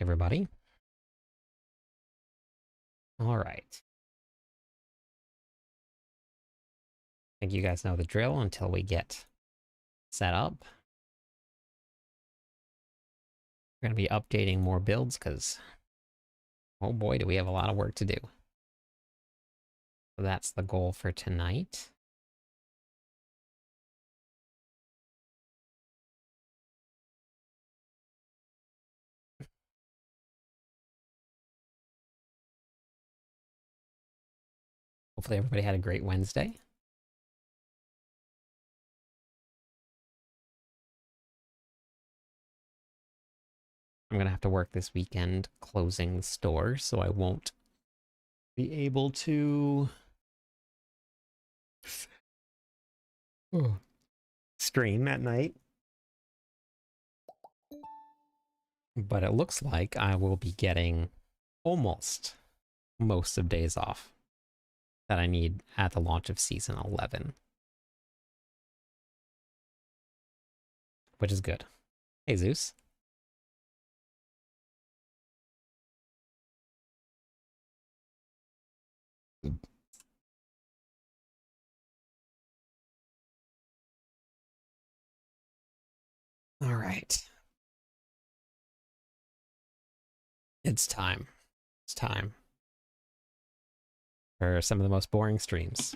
everybody. All right. I think you guys know the drill until we get set up. We're going to be updating more builds because, oh boy, do we have a lot of work to do. So that's the goal for tonight. Hopefully everybody had a great Wednesday. I'm going to have to work this weekend closing the store, so I won't be able to stream at night. But it looks like I will be getting almost most of days off that I need at the launch of Season 11. Which is good. Hey, Zeus. All right. It's time. It's time for some of the most boring streams.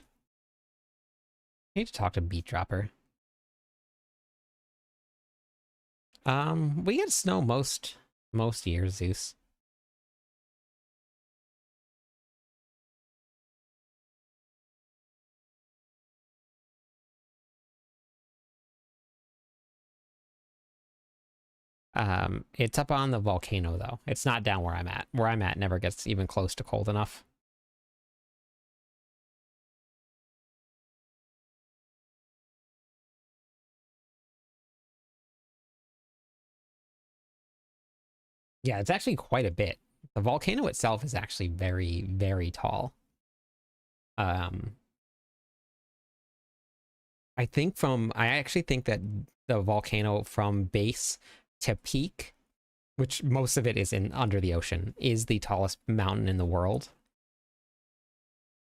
I need to talk to Beat Dropper. We get snow most years, Zeus. It's up on the volcano though. It's not down where I'm at. Where I'm at never gets even close to cold enough. Yeah, it's actually quite a bit. The volcano itself is actually very, very tall. I actually think that the volcano from base to peak, which most of it is in under the ocean, is the tallest mountain in the world.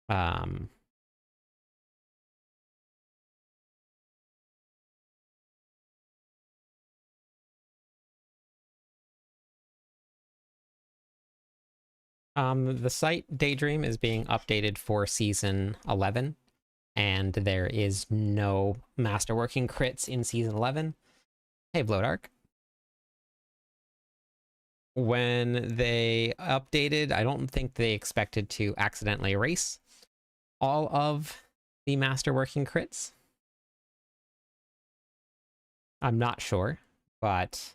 Um, the site Daydream is being updated for season 11, and there is no masterworking crits in season 11. Hey, Blowdark. When they updated, I don't think they expected to accidentally erase all of the masterworking crits. I'm not sure, but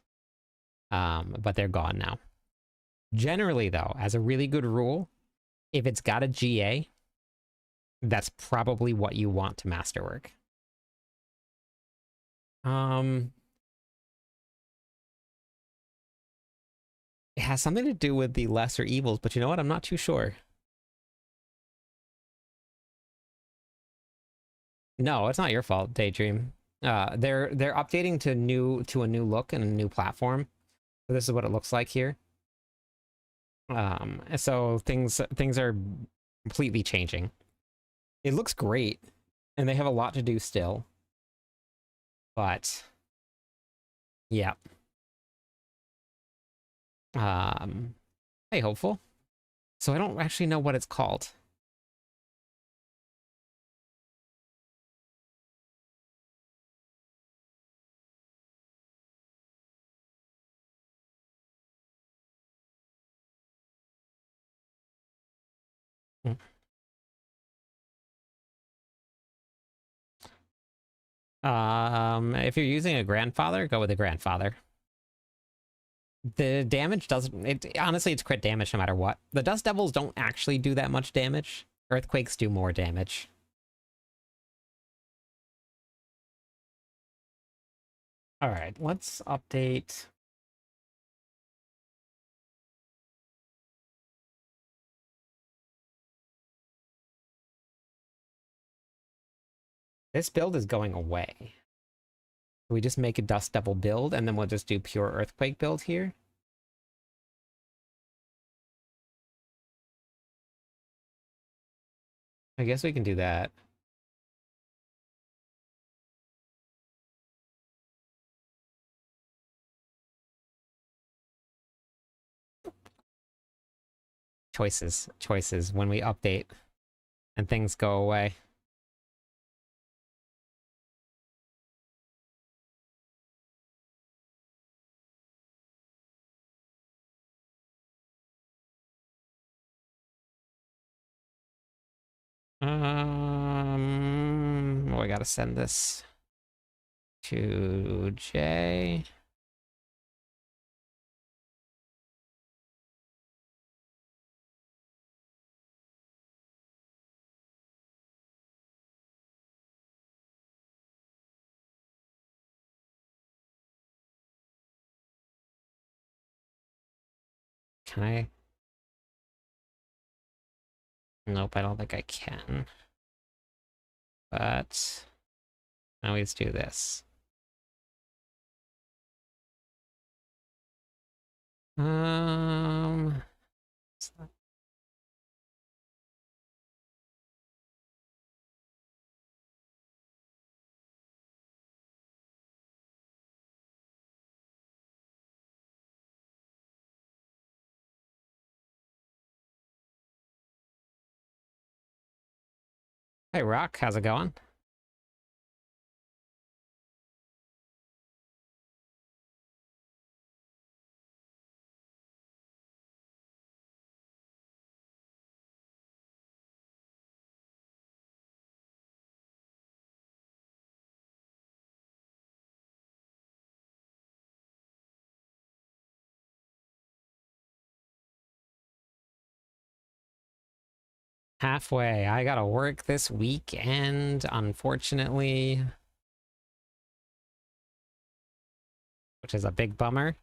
they're gone now. Generally, though, as a really good rule, if it's got a GA, that's probably what you want to masterwork. It has something to do with the lesser evils, but you know what? I'm not too sure. No, it's not your fault, Daydream. They're updating to a new look and a new platform. So this is what it looks like here. So things are completely changing. It looks great, and they have a lot to do still. But yeah. Hey, Hopeful. So I don't actually know what it's called. If you're using a grandfather, go with a grandfather. The damage doesn't... honestly, it's crit damage no matter what. The Dust Devils don't actually do that much damage. Earthquakes do more damage. Alright, let's update... This build is going away. We just make a Dust Devil build, and then we'll just do pure Earthquake build here. I guess we can do that. Choices when we update and things go away. Oh, I gotta send this to Jay. Can I? Nope, I don't think I can. But now let's do this. Um, Hey Rock, how's it going? Halfway. I gotta work this weekend, unfortunately, which is a big bummer.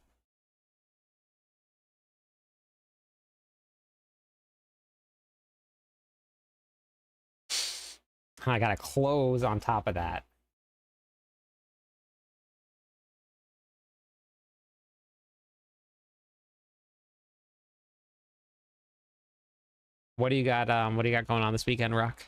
I gotta close on top of that. What do you got going on this weekend, Rock?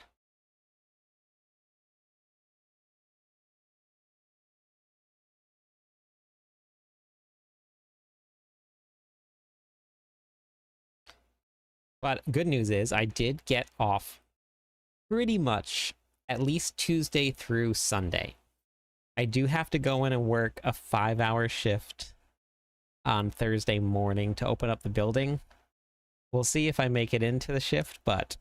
But good news is I did get off pretty much at least Tuesday through Sunday. I do have to go in and work a 5-hour shift on Thursday morning to open up the building. We'll see if I make it into the shift, but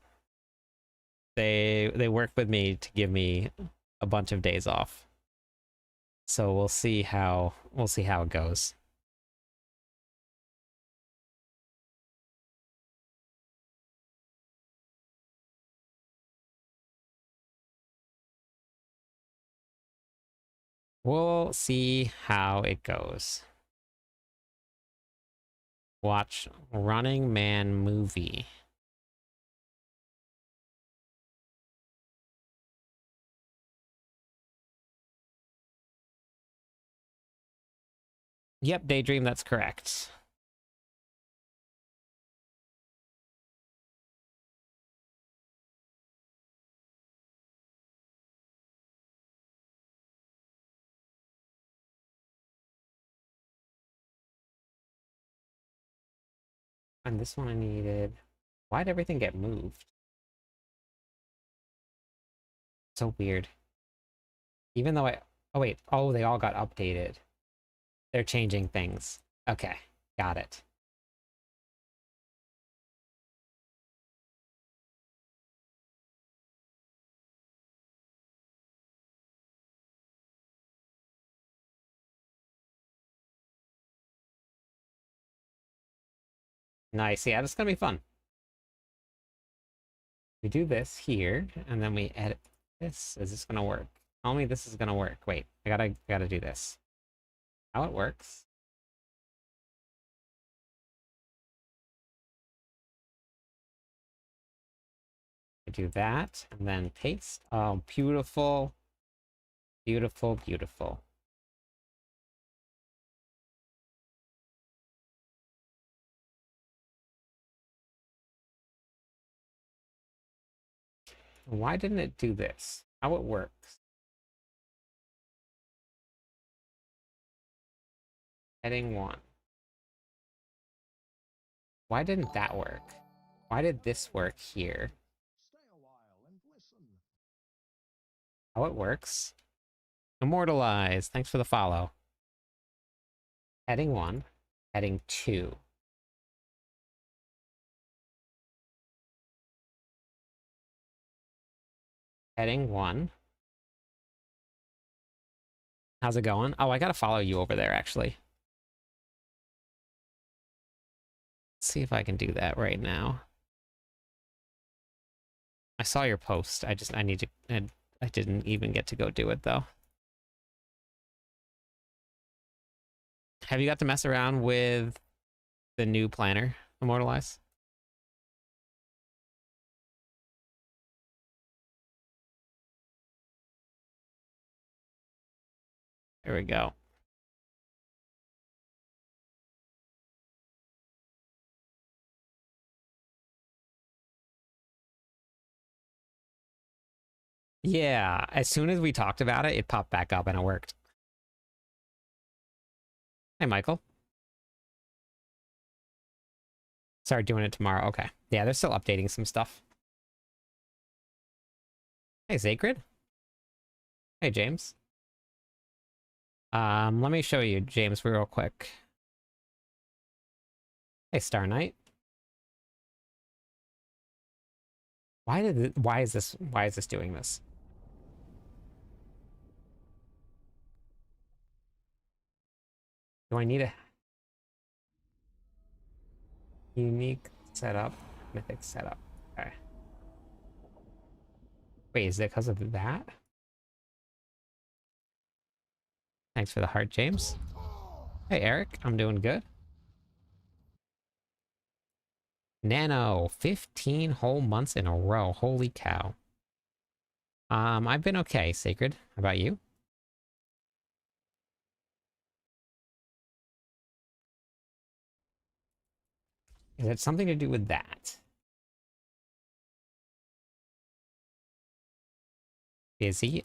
they work with me to give me a bunch of days off. So we'll see how it goes. We'll see how it goes. Watch Running Man movie. Yep, Daydream, that's correct. And this one I needed. Why'd everything get moved? So weird. Even though oh wait, oh, they all got updated. They're changing things. Okay, got it. Nice, yeah, this is gonna be fun. We do this here, and then we edit this. Is this gonna work? Tell me this is gonna work. Wait, I gotta do this. How it works. I do that, and then paste. Oh, beautiful. Beautiful, beautiful. Why didn't it do this? How it works? Heading 1. Why didn't that work? Why did this work here? How it works? Immortalize. Thanks for the follow. Heading 1. Heading 2. Heading 1. How's it going? Oh, I gotta follow you over there, actually. Let's see if I can do that right now. I saw your post. I need to... I didn't even get to go do it, though. Have you got to mess around with the new planner, Immortalize? There we go. Yeah, as soon as we talked about it, it popped back up and it worked. Hey, Michael. Start doing it tomorrow. Okay. Yeah, they're still updating some stuff. Hey, Sacred. Hey, James. Let me show you James real quick. Hey, Star Knight. Why is this doing this? Do I need a unique setup? Mythic setup. Okay. Wait, is it because of that? Thanks for the heart, James. Hey, Eric. I'm doing good. Nano, 15 whole months in a row. Holy cow. I've been okay, Sacred. How about you? Is it something to do with that? Is he?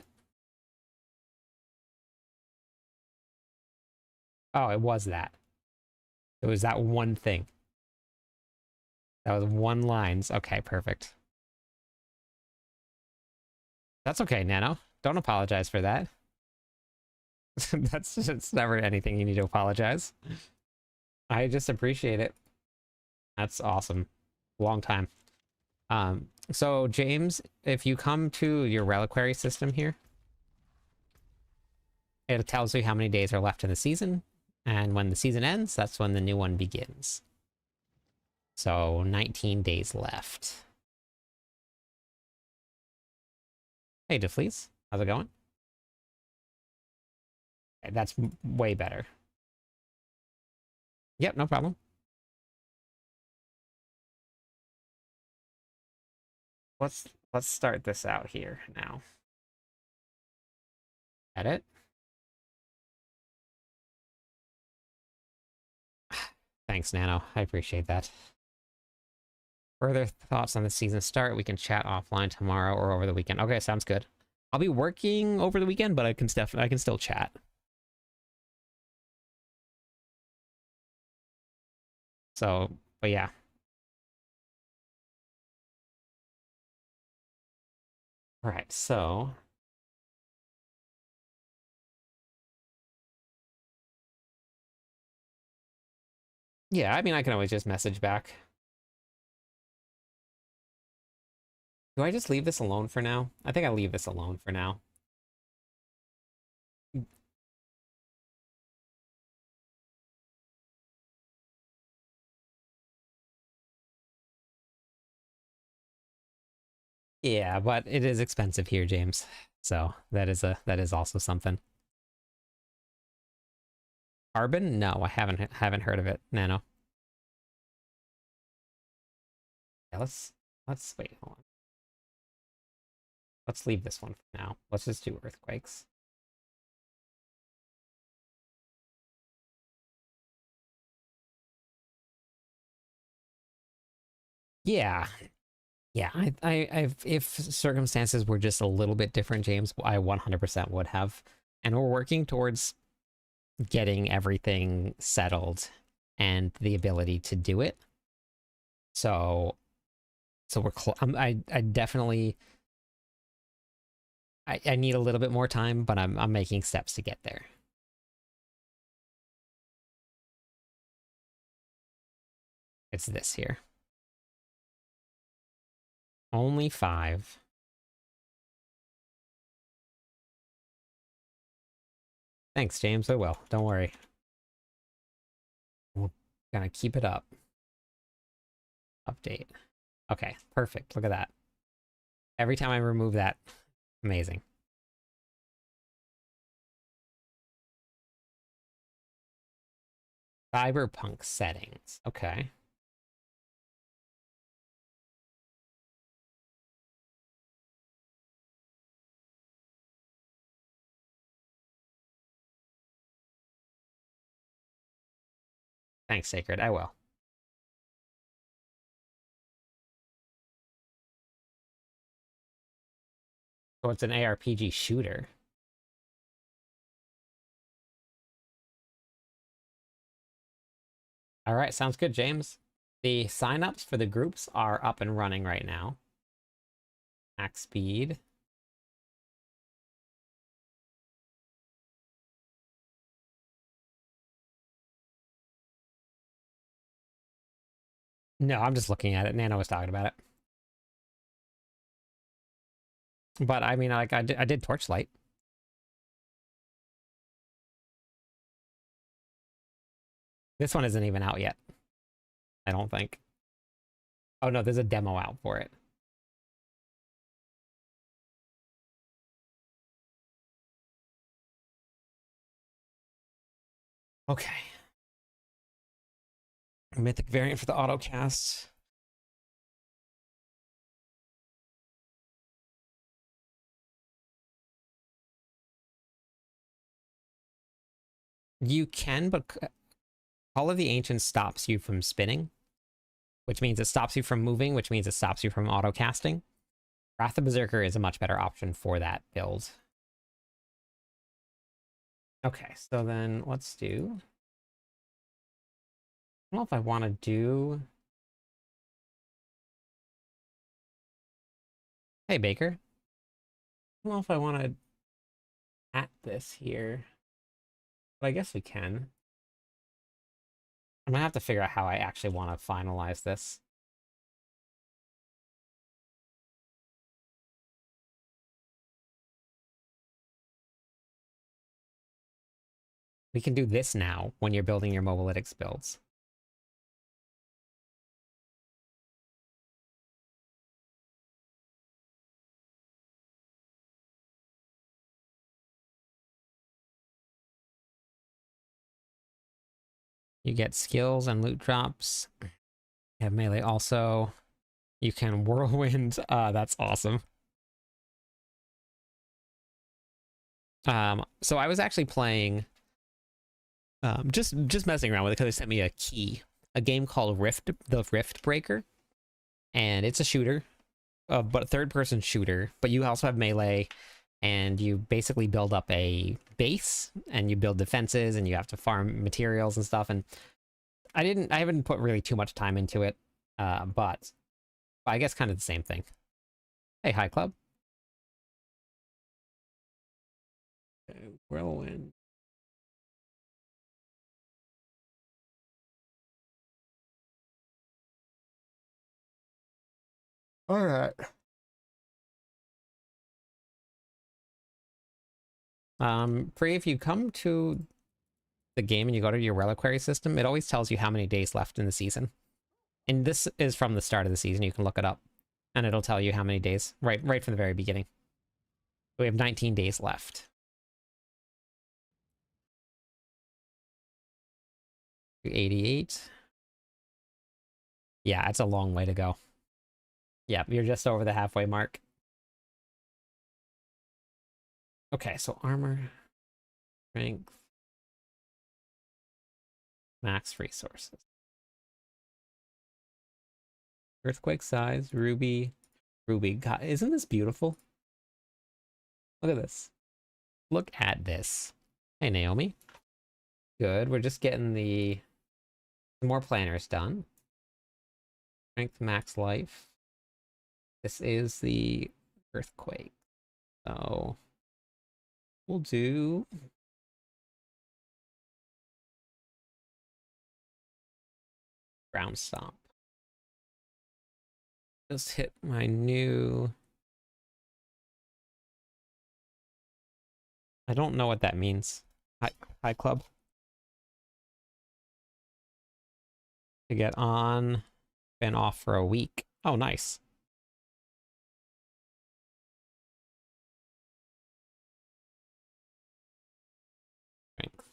Oh, it was that. It was that one thing. That was one lines. Okay, perfect. That's okay, Nano. Don't apologize for that. It's never anything you need to apologize. I just appreciate it. That's awesome. Long time. So James, if you come to your reliquary system here, it tells you how many days are left in the season, and when the season ends, that's when the new one begins. So 19 days left. Hey, Deflees. How's it going? Okay, that's way better. Yep, no problem. Let's start this out here now. Edit. Thanks, Nano. I appreciate that. Further thoughts on the season start, we can chat offline tomorrow or over the weekend. Okay, sounds good. I'll be working over the weekend, but I can still chat. So, but yeah. All right, so yeah, I mean, I can always just message back. Do I just leave this alone for now? I think I leave this alone for now. Yeah, but it is expensive here, James. So that is also something. Carbon? No, I haven't heard of it. Nano. Yeah, let's wait. Hold on. Let's leave this one for now. Let's just do earthquakes. Yeah, Yeah, if circumstances were just a little bit different, James, I 100% would have. And we're working towards getting everything settled and the ability to do it. So, I definitely, I need a little bit more time, but I'm making steps to get there. It's this here. Only 5. Thanks, James. I will. Don't worry. We're gonna keep it up. Update. Okay, perfect. Look at that. Every time I remove that, amazing. Cyberpunk settings. Okay. Thanks, Sacred. I will. So it's an ARPG shooter. All right, sounds good, James. The signups for the groups are up and running right now. Max speed. No, I'm just looking at it. Nano was talking about it. But I mean, like, I did Torchlight. This one isn't even out yet. I don't think. Oh no, there's a demo out for it. Okay. Mythic variant for the autocast. You can, but Call of the Ancients stops you from spinning, which means it stops you from moving, which means it stops you from autocasting. Wrath of Berserker is a much better option for that build. Okay, so then let's do... I don't know if I want to do... Hey, Baker. I don't know if I want to at this here, but I guess we can. I'm gonna have to figure out how I actually want to finalize this. We can do this now when you're building your Mobalytics builds. You get skills and loot drops. You have melee also. You can whirlwind. That's awesome. So I was actually playing, just messing around with it because they sent me a key, a game called the Rift Breaker, and it's a shooter, but a third-person shooter. But you also have melee, and you basically build up a base, and you build defenses, and you have to farm materials and stuff. And I haven't put really too much time into it, but I guess kind of the same thing. Hey, hi club. Whirlwind. All right. Free, if you come to the game and you go to your reliquary system, it always tells you how many days left in the season. And this is from the start of the season. You can look it up, and it'll tell you how many days, right from the very beginning. We have 19 days left. 88. Yeah, it's a long way to go. Yeah, you're just over the halfway mark. Okay, so armor, strength, max resources. Earthquake size, ruby, Ruby. God, isn't this beautiful? Look at this. Look at this. Hey, Naomi. Good. We're just getting the more planners done. Strength max life. This is the earthquake. So we'll do ground stomp. Just hit my new. I don't know what that means. Hi club. To get on. Been off for a week. Oh, nice. Strength.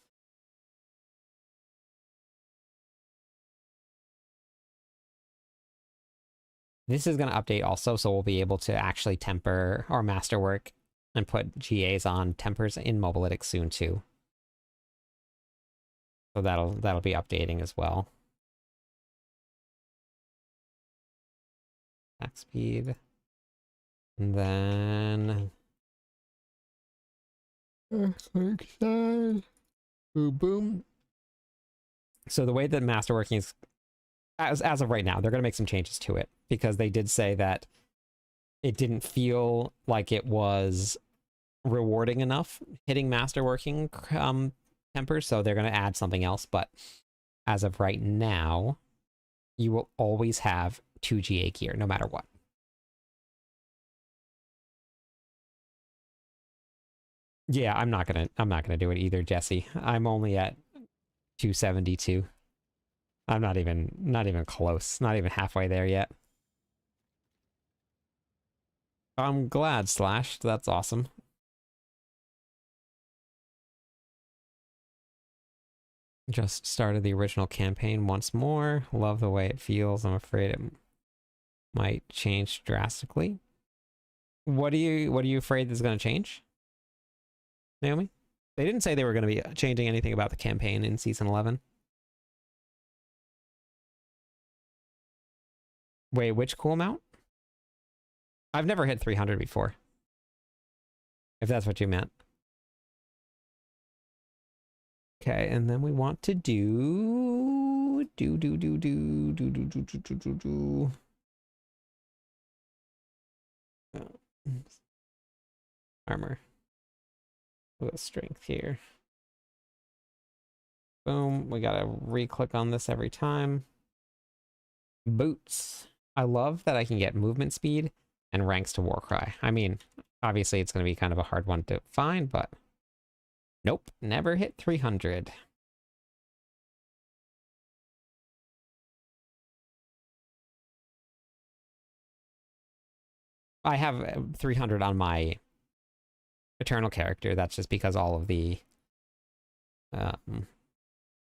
This is going to update also, so we'll be able to actually temper our masterwork and put GAs on tempers in Mobalytics soon too. So that'll be updating as well. Attack speed. And then boom boom. So the way that masterworking is as of right now, they're going to make some changes to it because they did say that it didn't feel like it was rewarding enough hitting masterworking tempers, so they're going to add something else. But as of right now, you will always have 2 GA gear no matter what. Yeah, I'm not gonna do it either, Jesse. I'm only at 272. I'm not even close. Not even halfway there yet. I'm glad, Slash. That's awesome. Just started the original campaign once more. Love the way it feels. I'm afraid it might change drastically. What are you afraid is going to change, Naomi? They didn't say they were going to be changing anything about the campaign in season 11. Wait, which cool amount? I've never hit 300 before. If that's what you meant. Okay, and then we want to do armor. A little strength here. Boom. We gotta re-click on this every time. Boots. I love that I can get movement speed and ranks to Warcry. I mean, obviously it's going to be kind of a hard one to find, but nope, never hit 300. I have 300 on my Eternal character. That's just because all of the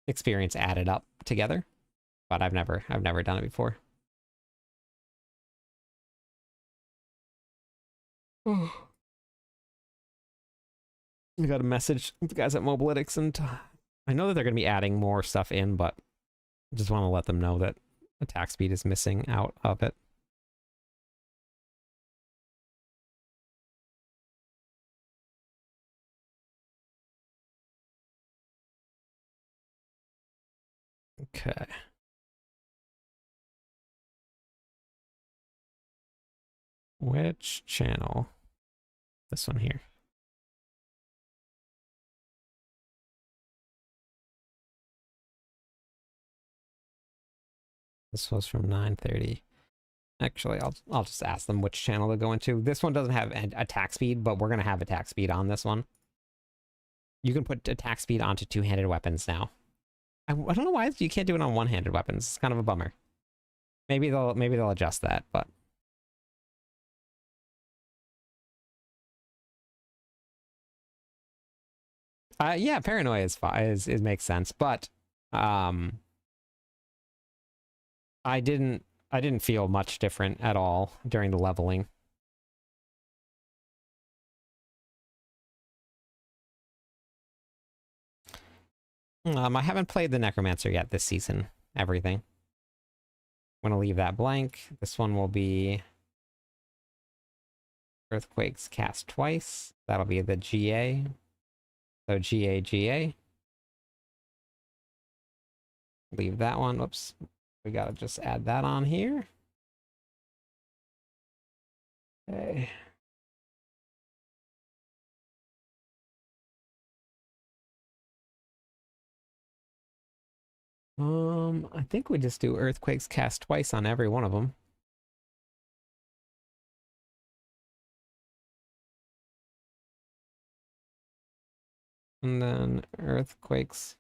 experience added up together, but I've never done it before. We got a message with the guys at Mobalytics, and I know that they're going to be adding more stuff in, but I just want to let them know that attack speed is missing out of it. Okay. Which channel? This one here. This was from 9:30. Actually, I'll just ask them which channel to go into. This one doesn't have attack speed, but we're gonna have attack speed on this one. You can put attack speed onto two-handed weapons now. I don't know why you can't do it on one-handed weapons. It's kind of a bummer. Maybe they'll adjust that, but yeah, paranoia is fine. It makes sense, but I didn't feel much different at all during the leveling. I haven't played the Necromancer yet this season. Everything. I'm gonna leave that blank. This one will be Earthquakes cast twice. That'll be the GA. So GA, GA. Leave that one. Whoops. We gotta just add that on here. Okay. I think we just do earthquakes cast twice on every one of them. And then earthquakes.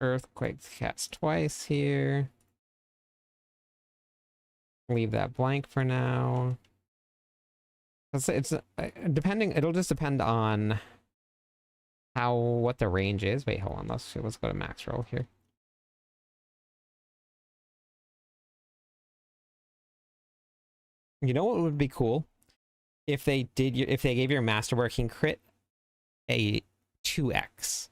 Earthquakes cast twice here. Leave that blank for now. It's depending, it'll just depend on what the range is. Wait, hold on. Let's go to max roll here. You know what would be cool? If they gave your masterworking crit a 2x.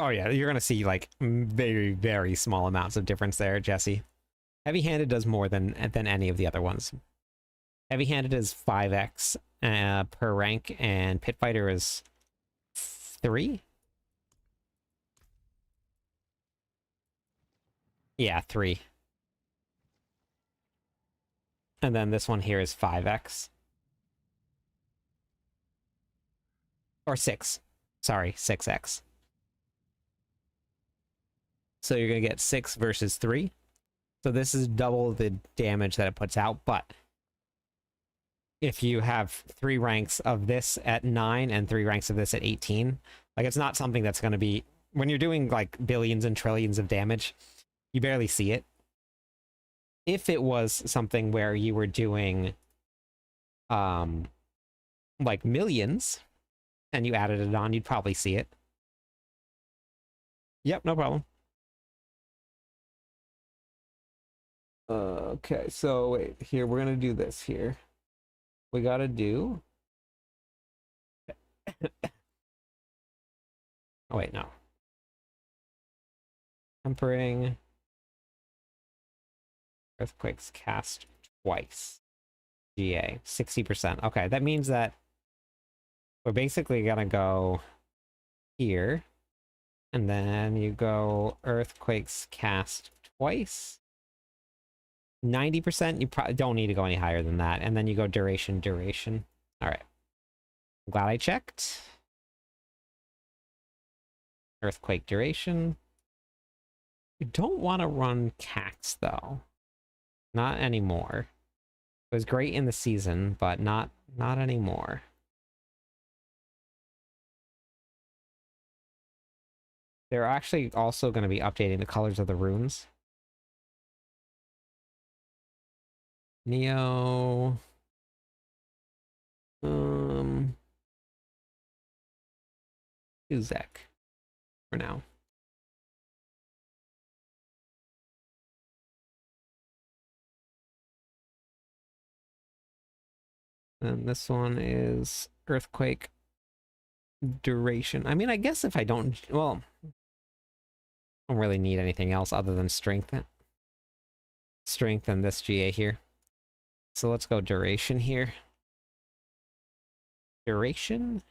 Oh yeah, you're gonna see like very, very small amounts of difference there, Jesse. Heavy-handed does more than any of the other ones. Heavy-handed is 5x per rank, and pit fighter is 3. Yeah, 3. And then this one here is 5x. Or 6. Sorry, 6x. So you're going to get 6 versus 3. So this is double the damage that it puts out, but if you have 3 ranks of this at 9 and 3 ranks of this at 18, like it's not something that's going to be, when you're doing like billions and trillions of damage, you barely see it. If it was something where you were doing like millions and you added it on, you'd probably see it. Yep, no problem. Okay, so wait, here, we're gonna do this here. We gotta do... Oh, wait, no. Tempering. Earthquakes cast twice. GA, 60%. Okay, that means that we're basically gonna go here, and then you go earthquakes cast twice. 90%, you probably don't need to go any higher than that. And then you go duration, duration. All right. I'm glad I checked. Earthquake duration. You don't want to run Cax, though. Not anymore. It was great in the season, but not anymore. They're actually also going to be updating the colors of the runes. Neo. Uzek for now. And this one is earthquake duration. I mean, I guess if I don't, well, I don't really need anything else other than strength. Strength and this GA here. So let's go duration here. Duration.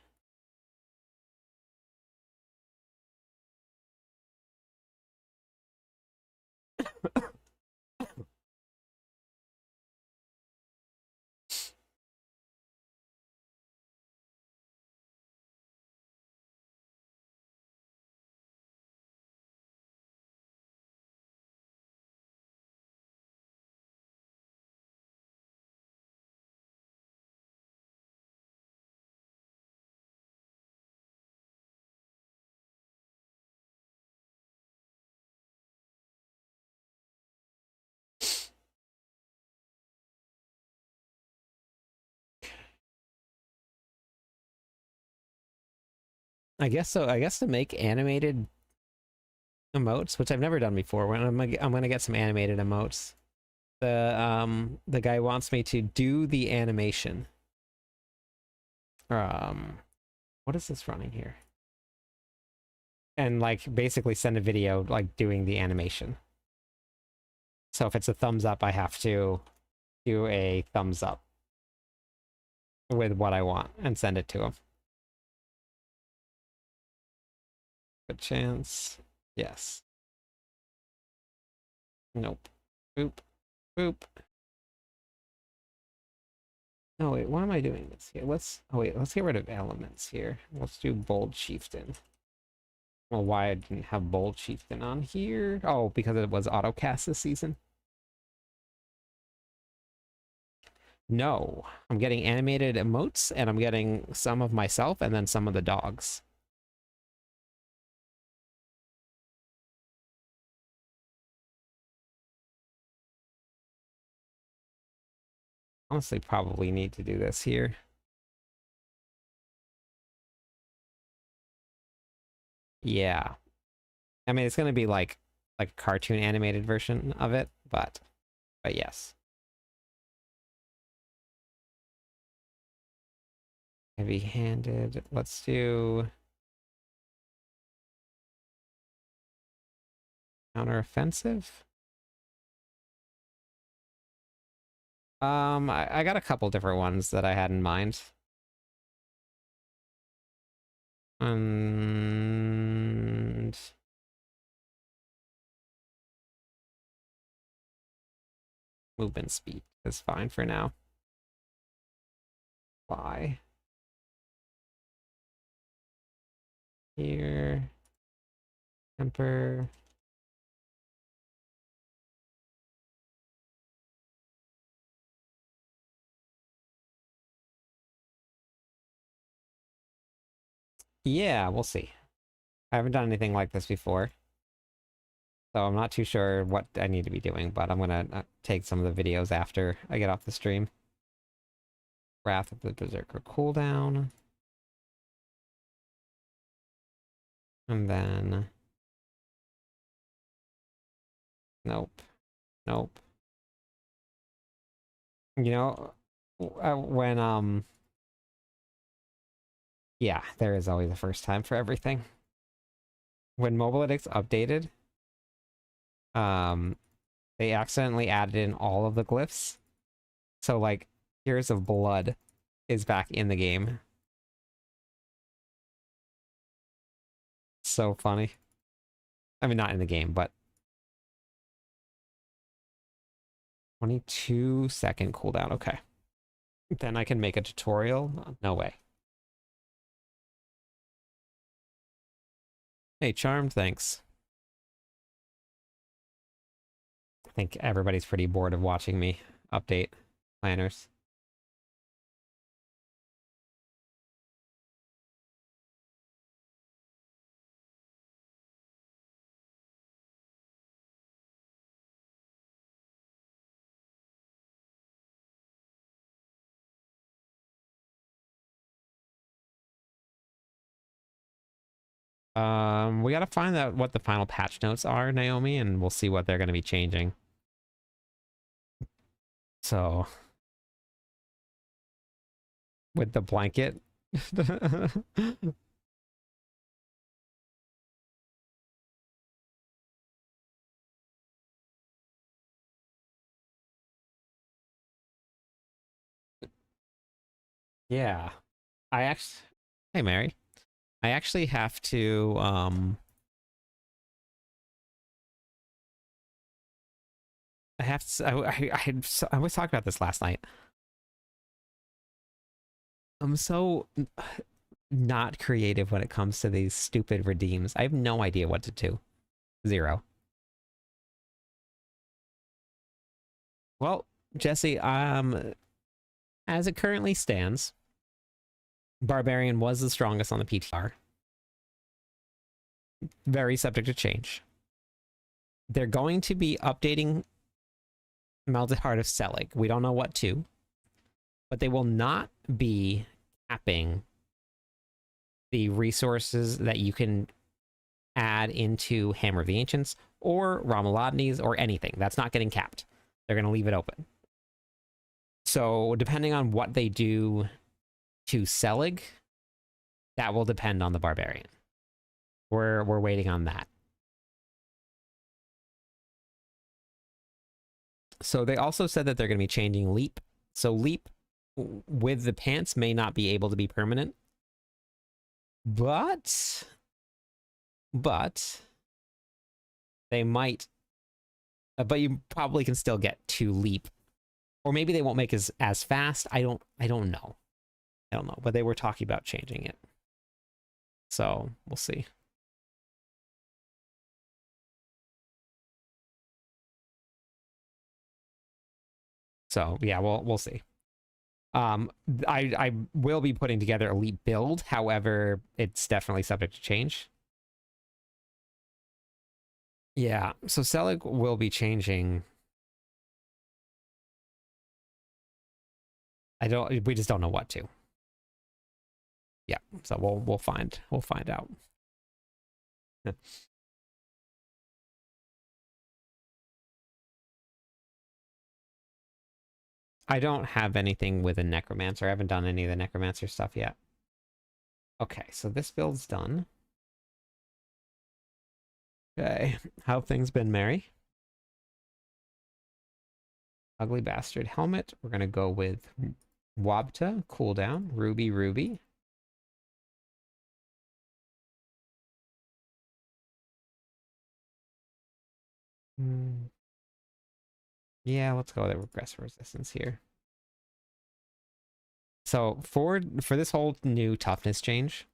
I guess so. I guess to make animated emotes, which I've never done before, I'm gonna get some animated emotes. The guy wants me to do the animation. What is this running here? And like basically send a video like doing the animation. So if it's a thumbs up, I have to do a thumbs up with what I want and send it to him. Good chance. Yes. Nope. Boop. Boop. No, wait, why am I doing this here? Let's get rid of elements here. Let's do bold chieftain. Well, why I didn't have bold chieftain on here? Oh, because it was autocast this season. No, I'm getting animated emotes and I'm getting some of myself and then some of the dogs. Honestly, probably need to do this here. Yeah. I mean, it's going to be like a cartoon animated version of it, but yes. Heavy-handed. Let's do counteroffensive. I got a couple different ones that I had in mind. And movement speed is fine for now. Fly. Here. Temper. Yeah, we'll see. I haven't done anything like this before. So I'm not too sure what I need to be doing, but I'm gonna take some of the videos after I get off the stream. Wrath of the Berserker cooldown. And then... Nope. Nope. You know, when, yeah, there is always a first time for everything. When Mobalytics updated, they accidentally added in all of the glyphs. So, like, Tears of Blood is back in the game. So funny. I mean, not in the game, but 22-second cooldown. Okay. Then I can make a tutorial? No way. Hey, Charmed, thanks. I think everybody's pretty bored of watching me update planners. We gotta find out what the final patch notes are, Naomi, and we'll see what they're gonna be changing. So, with the blanket. Yeah. I actually... Hey, Mary. I actually have to, I have to... I was talking about this last night. I'm so not creative when it comes to these stupid redeems. I have no idea what to do. Zero. Well, Jesse, as it currently stands, Barbarian was the strongest on the PTR. Very subject to change. They're going to be updating Melted Heart of Selig. We don't know what to, but they will not be capping the resources that you can add into Hammer of the Ancients or Ramalodnes or anything. That's not getting capped. They're going to leave it open. So depending on what they do to Selig, that will depend on the Barbarian. We're waiting on that. So they also said that they're going to be changing Leap. So Leap with the pants may not be able to be permanent. But they might, but you probably can still get to Leap. Or maybe they won't make as fast. I don't know. I don't know, but they were talking about changing it. So we'll see. So yeah, we'll see. I will be putting together elite build. However, it's definitely subject to change. Yeah, so Selig will be changing. We just don't know what to. Yeah, so we'll find out. I don't have anything with a Necromancer. I haven't done any of the Necromancer stuff yet. Okay, so this build's done. Okay, how things been, Mary? Ugly Bastard helmet. We're gonna go with Wabta, cooldown, Ruby, Ruby. Yeah, let's go with regressive resistance here. So for this whole new toughness change,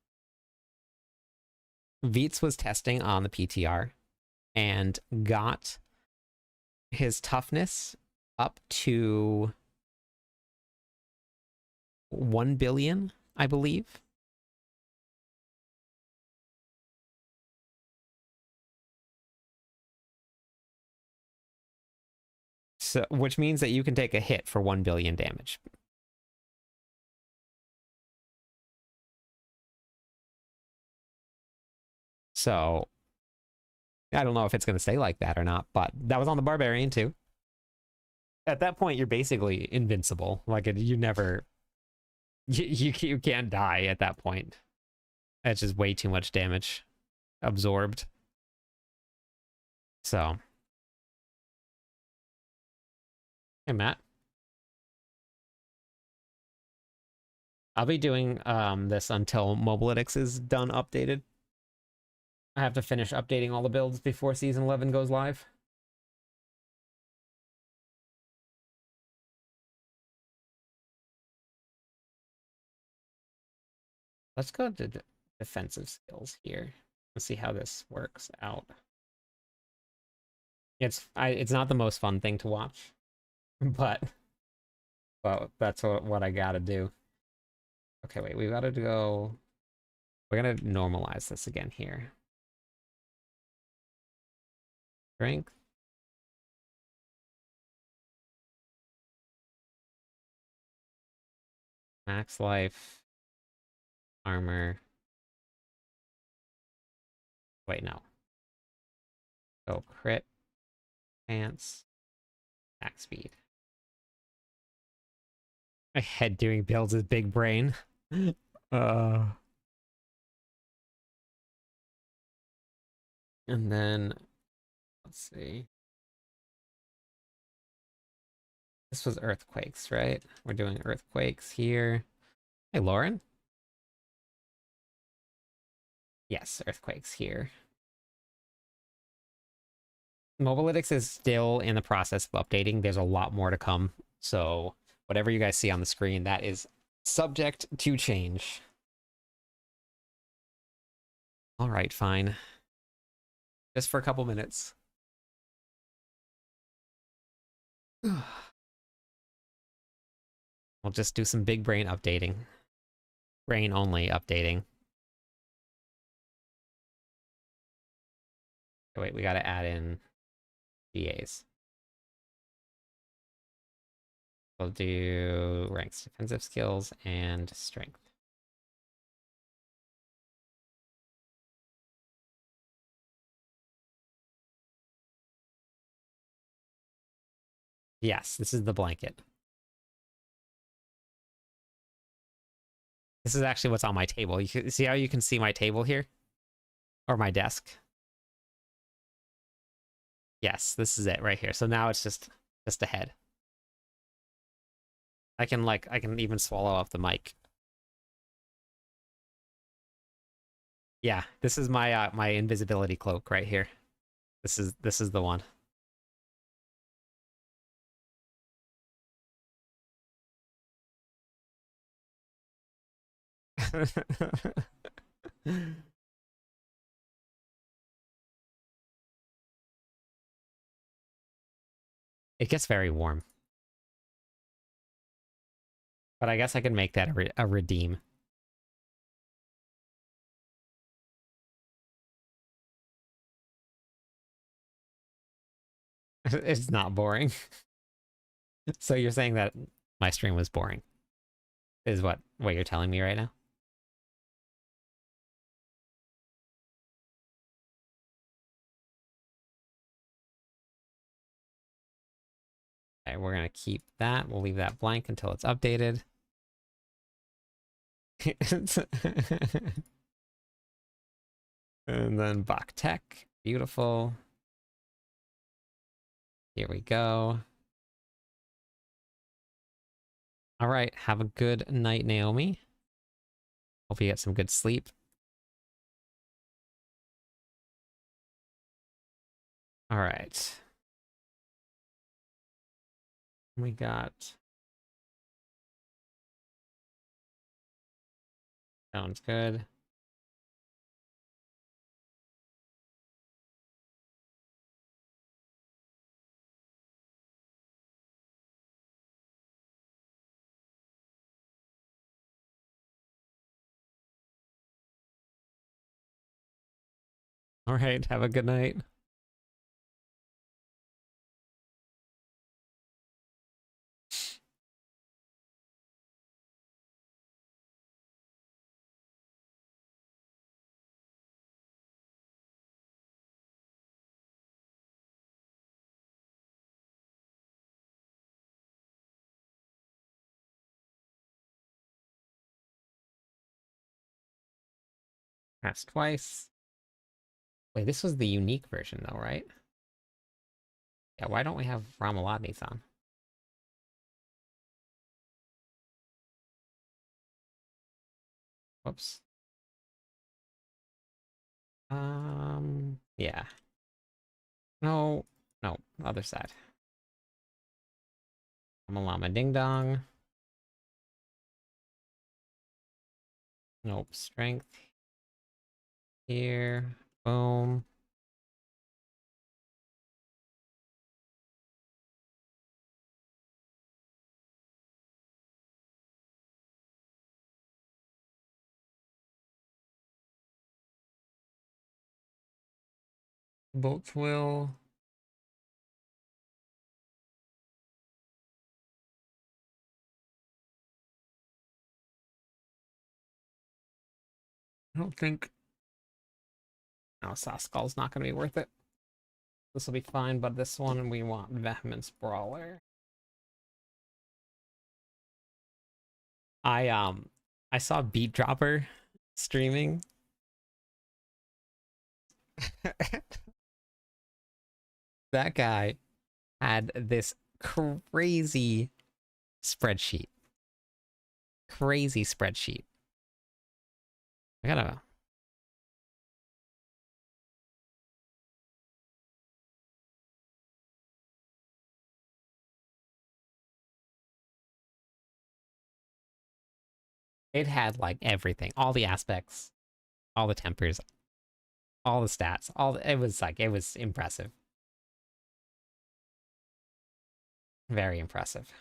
Veets was testing on the PTR and got his toughness up to 1 billion, I believe. So, which means that you can take a hit for 1 billion damage. So, I don't know if it's going to stay like that or not, but that was on the Barbarian too. At that point, you're basically invincible. Like, you never... You can't die at that point. That's just way too much damage absorbed. So... Hey, Matt. I'll be doing this until Mobalytics is done updated. I have to finish updating all the builds before Season 11 goes live. Let's go to defensive skills here. Let's see how this works out. It's not the most fun thing to watch, but that's what I gotta do. Okay, wait, we gotta go. We're gonna normalize this again here. Strength. Max life. Armor. Wait, no. Go crit. Pants. Attack speed. My head doing builds is big brain. And then let's see. This was earthquakes, right? We're doing earthquakes here. Hey, Lauren. Yes, earthquakes here. Mobalytics is still in the process of updating. There's a lot more to come. So whatever you guys see on the screen, that is subject to change. All right, fine. Just for a couple minutes. We'll just do some big brain updating. Brain only updating. Oh, wait, we got to add in GAs. We'll do ranks, defensive skills, and strength. Yes, this is the blanket. This is actually what's on my table. You can see how you can see my table here? Or my desk? Yes, this is it right here. So now it's just a head. I can even swallow up the mic. Yeah, this is my my invisibility cloak right here. This is the one. It gets very warm, but I guess I could make that a redeem. It's not boring. So you're saying that my stream was boring, is what you're telling me right now? Okay, we're gonna keep that. We'll leave that blank until it's updated. And then Bach Tech. Beautiful. Here we go. All right. Have a good night, Naomi. Hope you get some good sleep. All right. We got... Sounds good. All right. Have a good night. Press twice. Wait, this was the unique version though, right? Yeah, why don't we have Ramalotni's on? Whoops. Yeah. No, no, other side. Ramalama Ding Dong. Nope, strength. Here. Boom. Bolt's Will. I don't think... No, Saskull's not going to be worth it. This will be fine, but this one we want Vehement Brawler. I saw Beat Dropper streaming. That guy had this crazy spreadsheet. Crazy spreadsheet. I gotta... It had like everything, all the aspects, all the tempers, all the stats, it was like, it was impressive. Very impressive.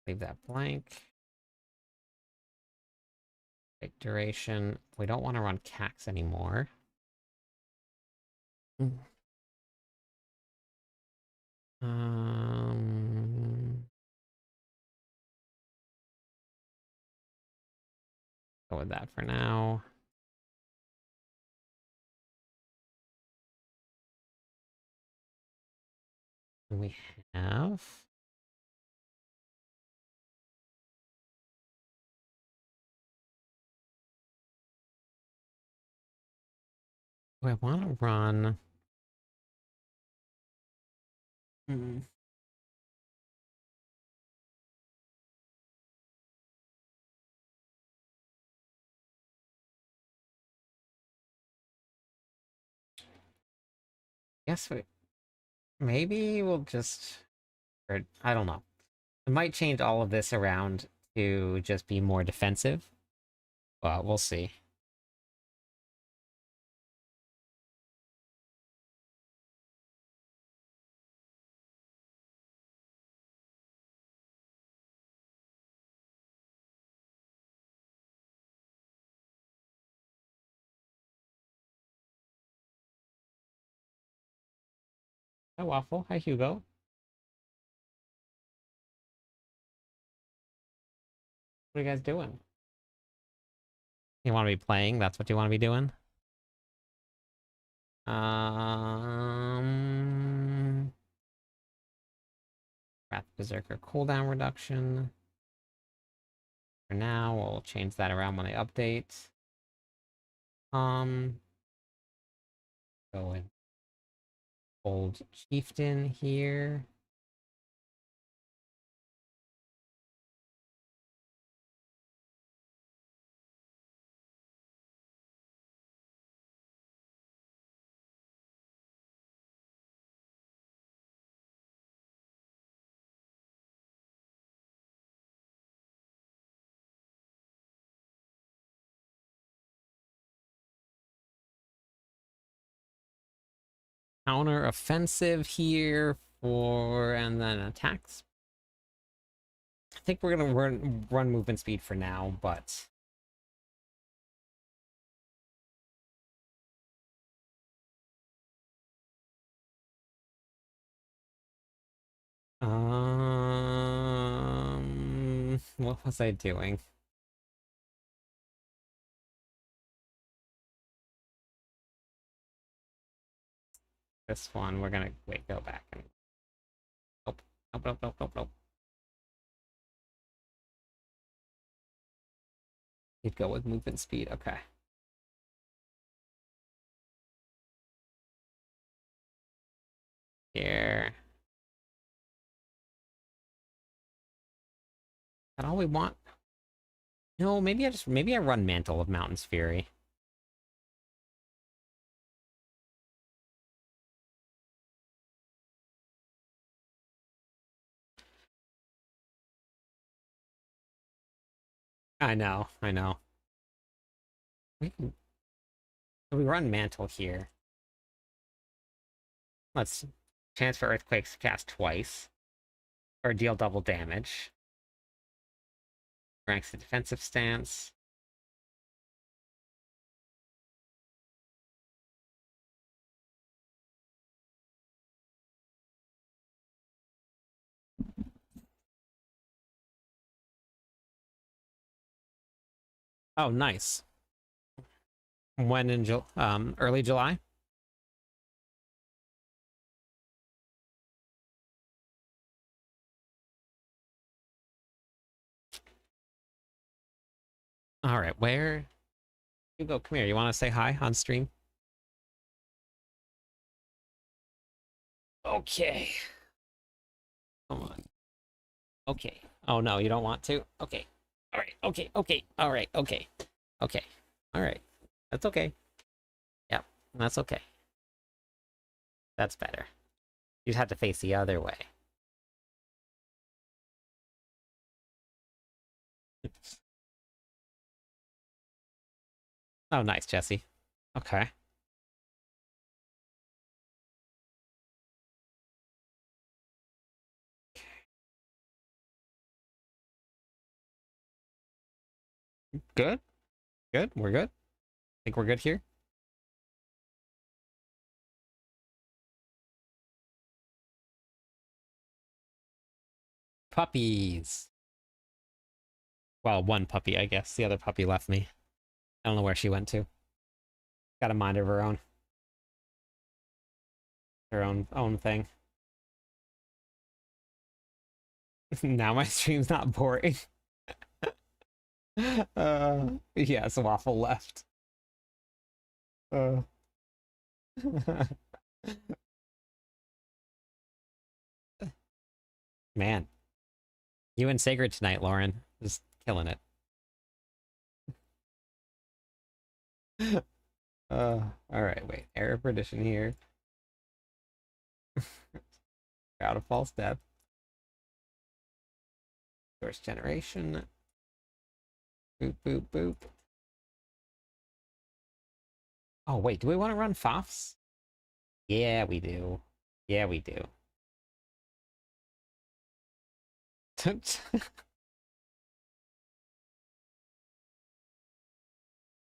Leave that blank. Take duration. We don't want to run Cax anymore. Um, Go with that for now. We have... Do I want to run... Hmm. Guess we... Maybe we'll just... Or, I don't know. I might change all of this around to just be more defensive, but we'll see. Hi, Waffle. Hi, Hugo. What are you guys doing? You want to be playing? That's what you want to be doing? Wrath Berserker cooldown reduction. For now, we'll change that around when I update. Go with Old Chieftain here. Counter offensive here for, and then attacks. I think we're gonna run movement speed for now, but what was I doing? This one, we're gonna wait, go back and nope, nope, nope, nope, nope, nope. You'd go with movement speed, okay. Here. That all we want? No, maybe I run Mantle of Mountain's Fury. I know, I know. We run Mantle here. Let's transfer Earthquakes cast twice. Or deal double damage. Ranks the defensive stance. Oh, nice. When in early July? All right, where you go? Come here. You want to say hi on stream? Okay. Come on. Okay. Oh no, you don't want to? Okay. All right. Okay. Okay. All right. Okay. Okay. All right. That's okay. Yep. That's okay. That's better. You'd have to face the other way. Oh, nice, Jesse. Okay. Good. Good. We're good. Think we're good here. Puppies. Well, one puppy, I guess. The other puppy left me. I don't know where she went to. Got a mind of her own. Her own thing. Now my stream's not boring. Yes, waffle left. Uh. Man, you and Sacred tonight, Lauren. Just killing it. All right, wait. Error perdition here. Out of false depth. Source generation. Boop, boop, boop. Oh, wait. Do we want to run FOFs? Yeah, we do. Yeah, we do.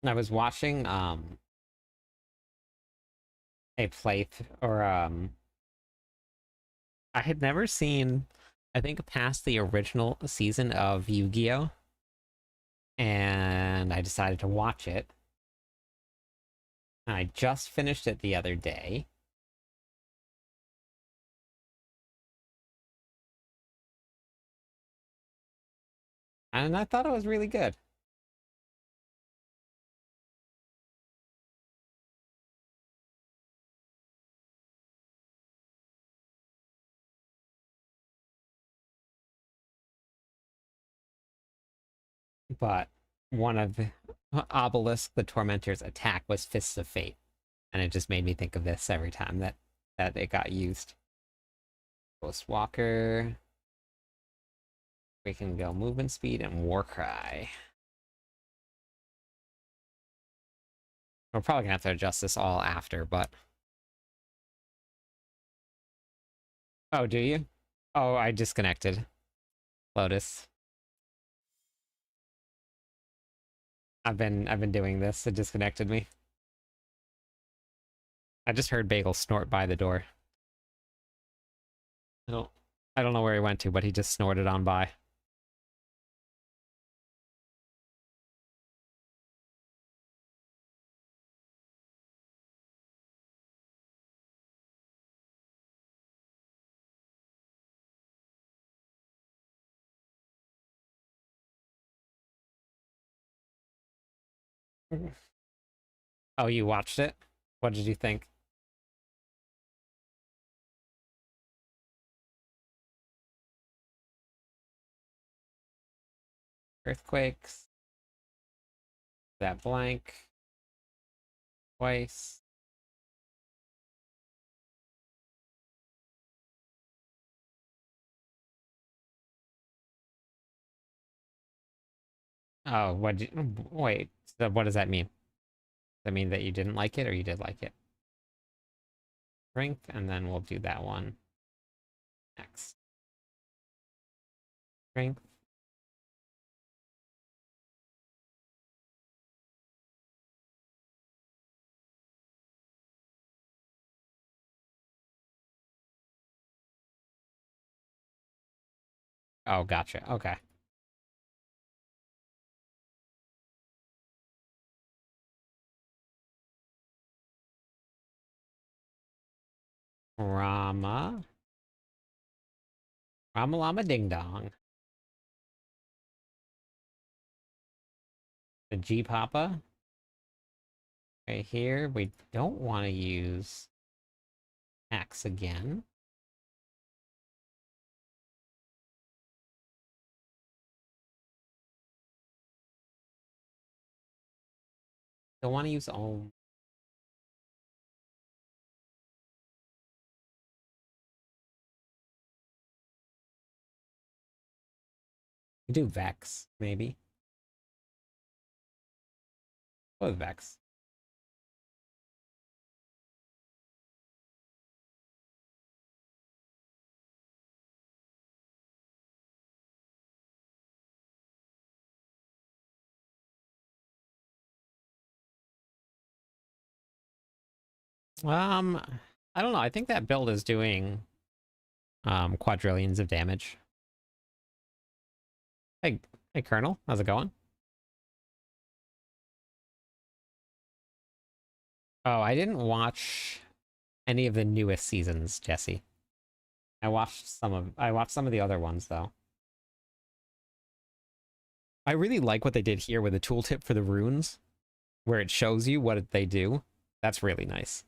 I was watching a I had never seen, I think, past the original season of Yu-Gi-Oh! And I decided to watch it. I just finished it the other day. And I thought it was really good. But one of Obelisk the Tormentor's attack was Fists of Fate. And it just made me think of this every time that it got used. Ghostwalker. We can go movement speed and Warcry. We're probably gonna have to adjust this all after, but... Oh, do you? Oh, I disconnected. Lotus. I've been doing this. It disconnected me. I just heard Bagel snort by the door. I don't I don't know where he went to, but he just snorted on by. Oh, you watched it? What did you think? Earthquakes. That blank. Twice. Oh, wait. So what does that mean? Does that mean that you didn't like it or you did like it? Strength, and then we'll do that one next. Strength. Oh, gotcha. Okay. Rama. Rama Lama Ding Dong. The G Papa. Right here. We don't want to use Axe again. Don't want to use Om. We do Vex, maybe. What Vex? I don't know. I think that build is doing quadrillions of damage. Hey, hey, Colonel, how's it going? Oh, I didn't watch any of the newest seasons, Jesse. I watched some of the other ones though. I really like what they did here with the tooltip for the runes, where it shows you what they do. That's really nice.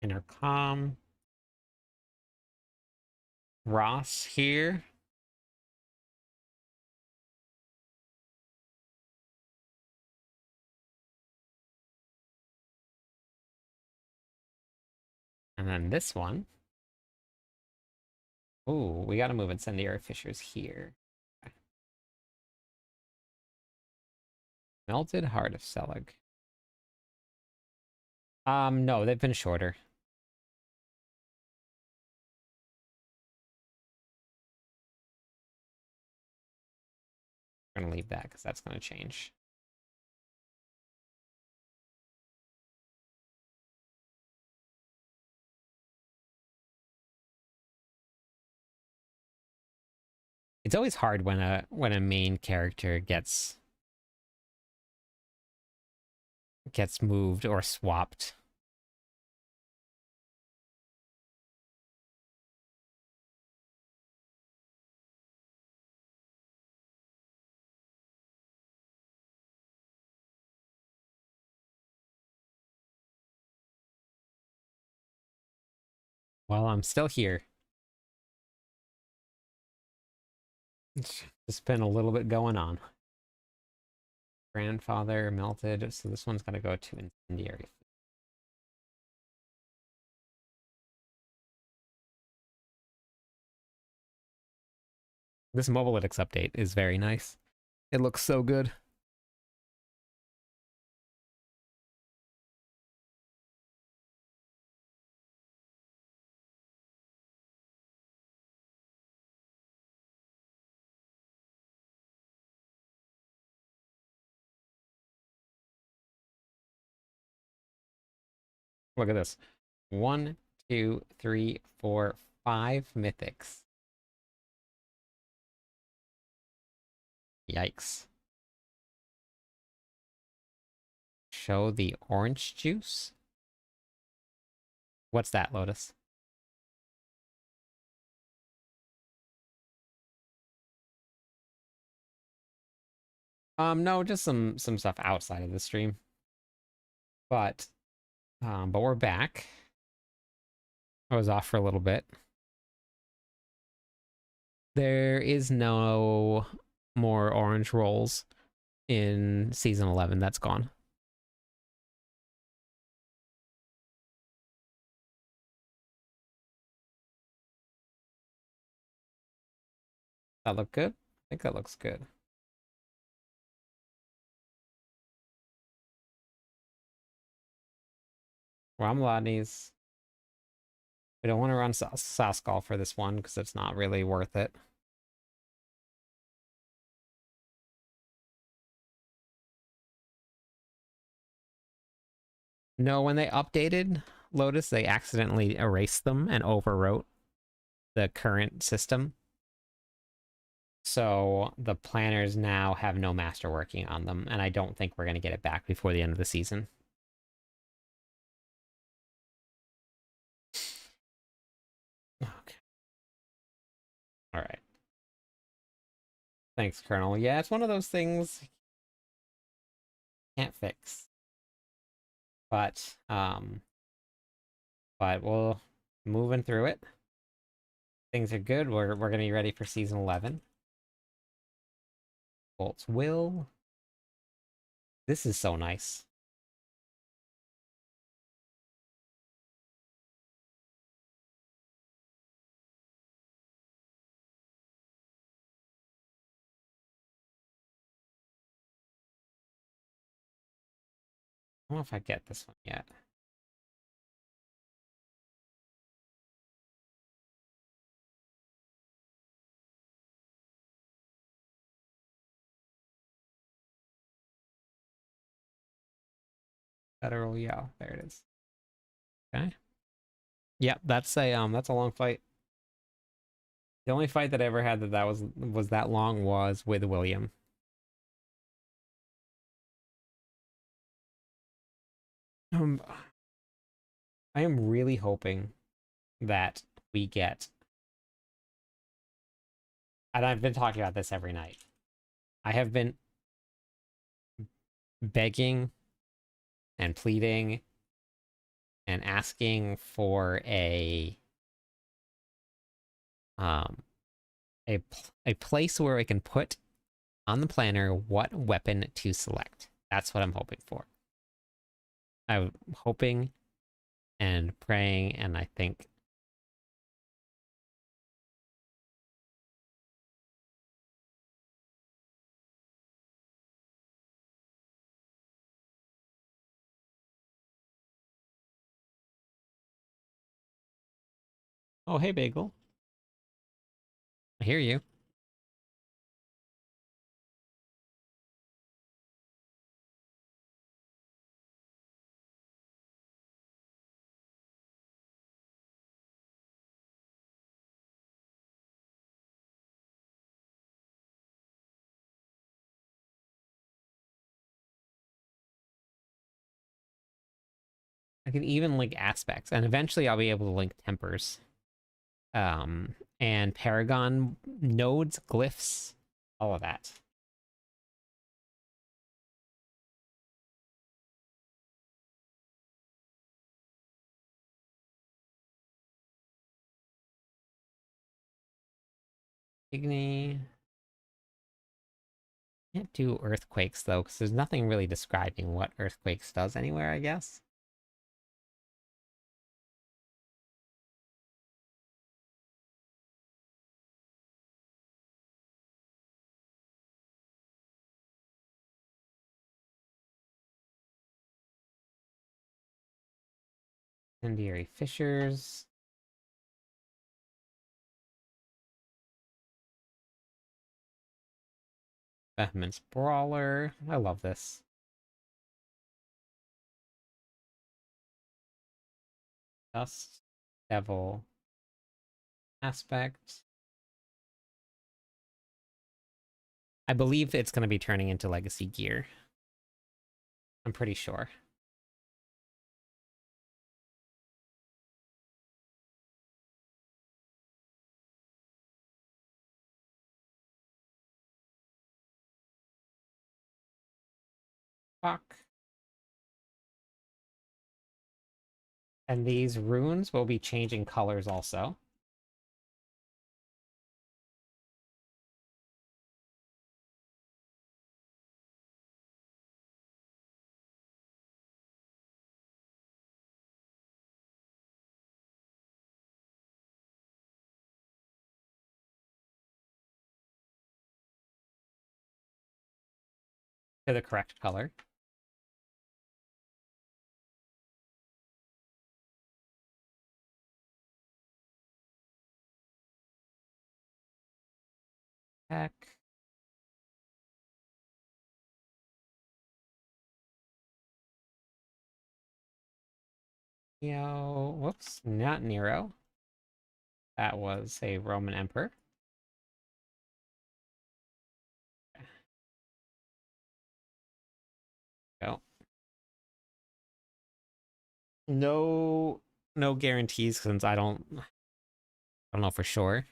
Intercom. Ross here. And then this one. Ooh, we gotta move incendiary fissures here. Melted Heart of Selig. No, they've been shorter. We're gonna leave that because that's gonna change. It's always hard when a main character gets moved or swapped. Well, I'm still here. There's been a little bit going on. Grandfather melted, so this one's gonna go to incendiary. This Mobalytics update is very nice. It looks so good. Look at this. 1, 2, 3, 4, 5 mythics. Yikes. Show the orange juice? What's that, Lotus? No, just some stuff outside of the stream. But we're back. I was off for a little bit. There is no more orange rolls in season 11. That's gone. That look good? I think that looks good. Ramladni's. We don't want to run Saskal for this one because it's not really worth it. No, when they updated Lotus, they accidentally erased them and overwrote the current system. So the planners now have no master working on them, and I don't think we're going to get it back before the end of the season. Okay. All right. Thanks, Colonel. Yeah, it's one of those things can't fix. But we'll moving through it. Things are good. We're gonna be ready for season 11. Bolt's Will. This is so nice. I don't know if I get this one yet. Federal, yeah, there it is. Okay. Yep, that's a long fight. The only fight that I ever had that was that long was with William. Um, I am really hoping that we get, and I've been talking about this every night. I have been begging and pleading and asking for um a place where I can put on the planner what weapon to select. That's what I'm hoping for. I'm hoping and praying, and I think. Oh, hey, Bagel. I hear you. I can even link aspects, and eventually I'll be able to link tempers. And Paragon nodes, glyphs, all of that. Igni. Can't do earthquakes though, because there's nothing really describing what earthquakes does anywhere, I guess. Incendiary fissures. Vehement brawler. I love this. Dust. Devil. Aspect. I believe it's going to be turning into legacy gear. I'm pretty sure. Fuck. And these runes will be changing colors also. To the correct color. Heck. Neo. Whoops. Not Nero. That was a Roman emperor. Go. No, no guarantees since I don't know for sure.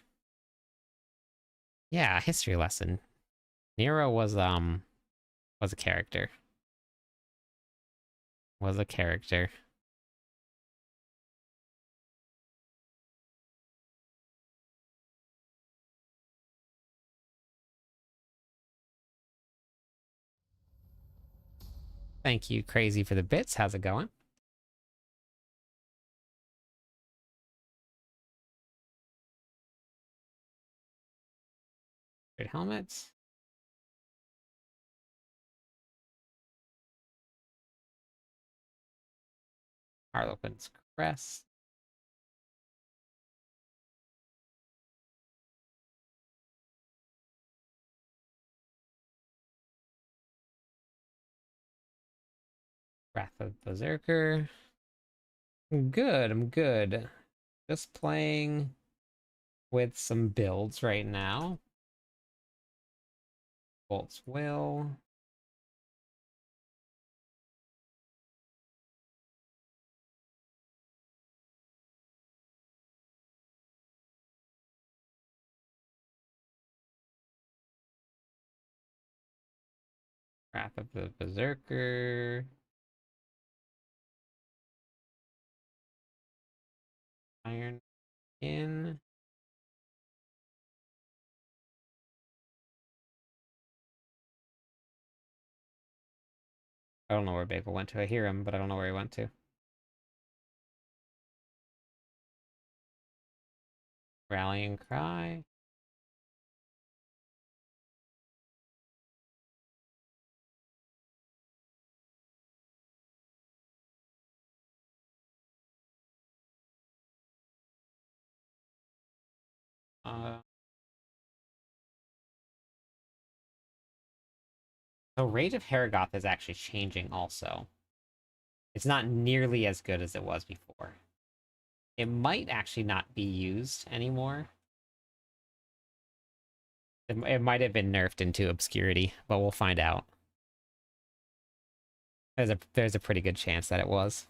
Yeah, history lesson. Nero was a character. Was a character. Thank you, Crazy, for the bits. How's it going? Great helmets. Harlequin's crest. Wrath of Berserker. I'm good. I'm good. Just playing with some builds right now. Bolt's Will. Wrath of the Berserker. Iron in. I don't know where Babel went to. I hear him, but I don't know where he went to. Rallying Cry. Uh, so Rage of Haragoth is actually changing also. It's not nearly as good as it was before. It might actually not be used anymore. It might have been nerfed into obscurity, but we'll find out. There's a pretty good chance that it was.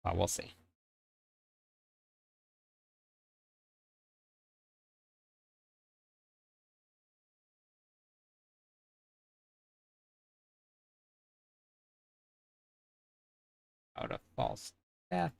But we'll see. Out of false death.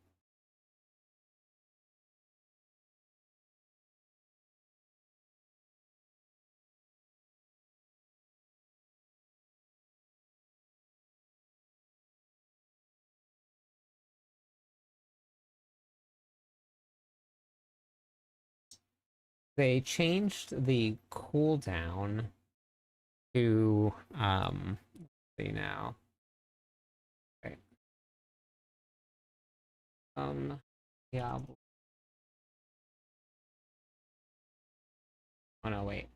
They changed the cooldown to see now. Okay. Yeah. Oh no, wait.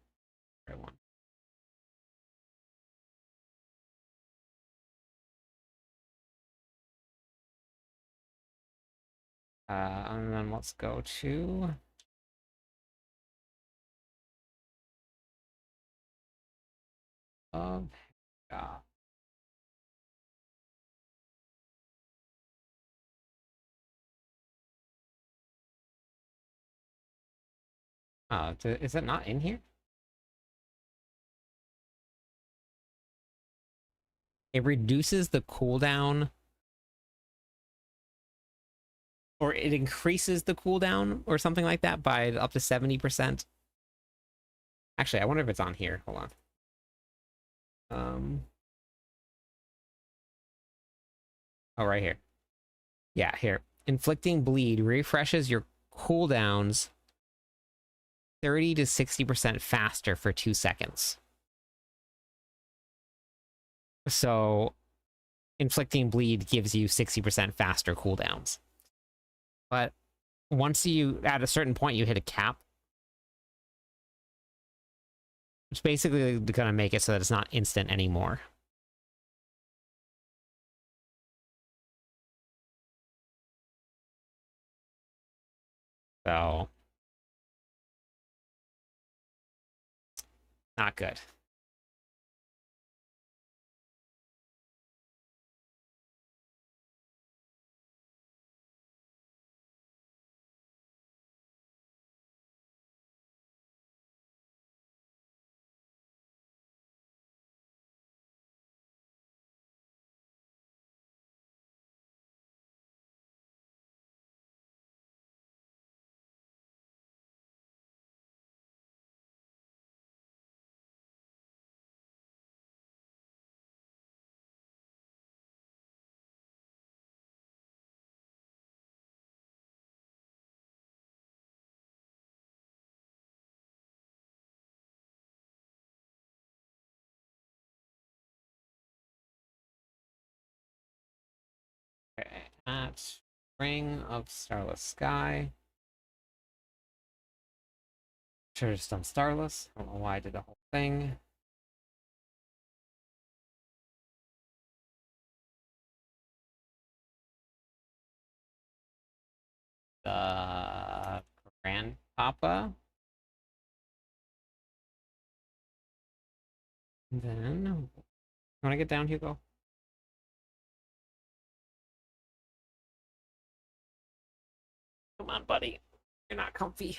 Right one. And then let's go to of God. Is it not in here? It reduces the cooldown, or it increases the cooldown, or something like that by up to 70%. Actually, I wonder if it's on here. Hold on. Oh, right here. Yeah, here. Inflicting bleed refreshes your cooldowns 30 to 60% faster for 2 seconds. So, inflicting bleed gives you 60% faster cooldowns. But once you, at a certain point, you hit a cap, it's basically going to make it so that it's not instant anymore. So, not good. Okay, that's Ring of Starless Sky. Should have just done Starless. I don't know why I did the whole thing. The Grandpapa. And then, you want to get down, Hugo? Come on, buddy. You're not comfy.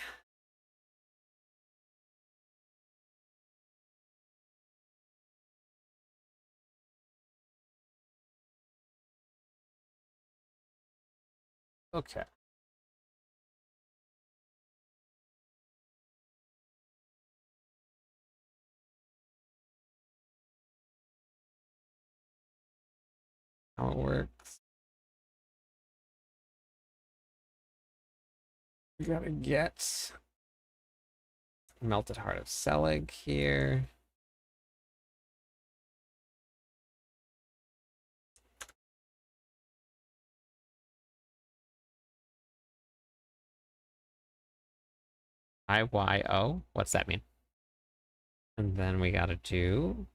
Okay. How it works. We gotta get Melted Heart of Selig here. IYO? What's that mean? And then we gotta do...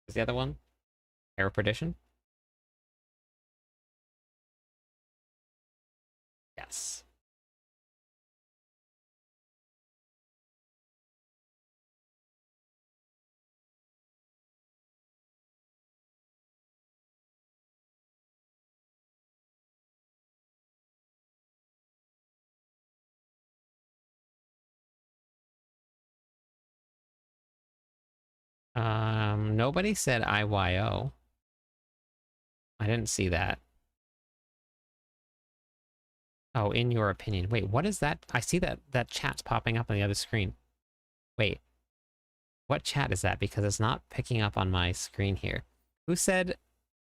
What's the other one? Air Perdition? Yes. Nobody said IYO. I didn't see that. Oh, in your opinion. Wait, what is that? I see that chat's popping up on the other screen. Wait, what chat is that? Because it's not picking up on my screen here. Who said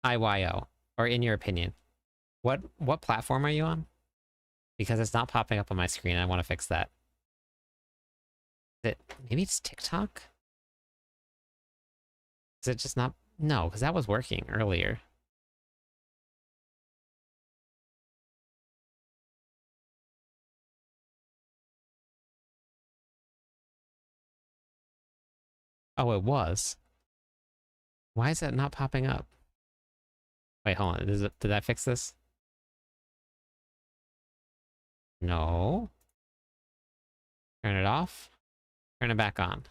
IYO? Or in your opinion? What platform are you on? Because it's not popping up on my screen. I want to fix that. Maybe it's TikTok? Is it just not? No, because that was working earlier. Oh, it was. Why is that not popping up? Wait, hold on. Did I fix this? No. Turn it off. Turn it back on.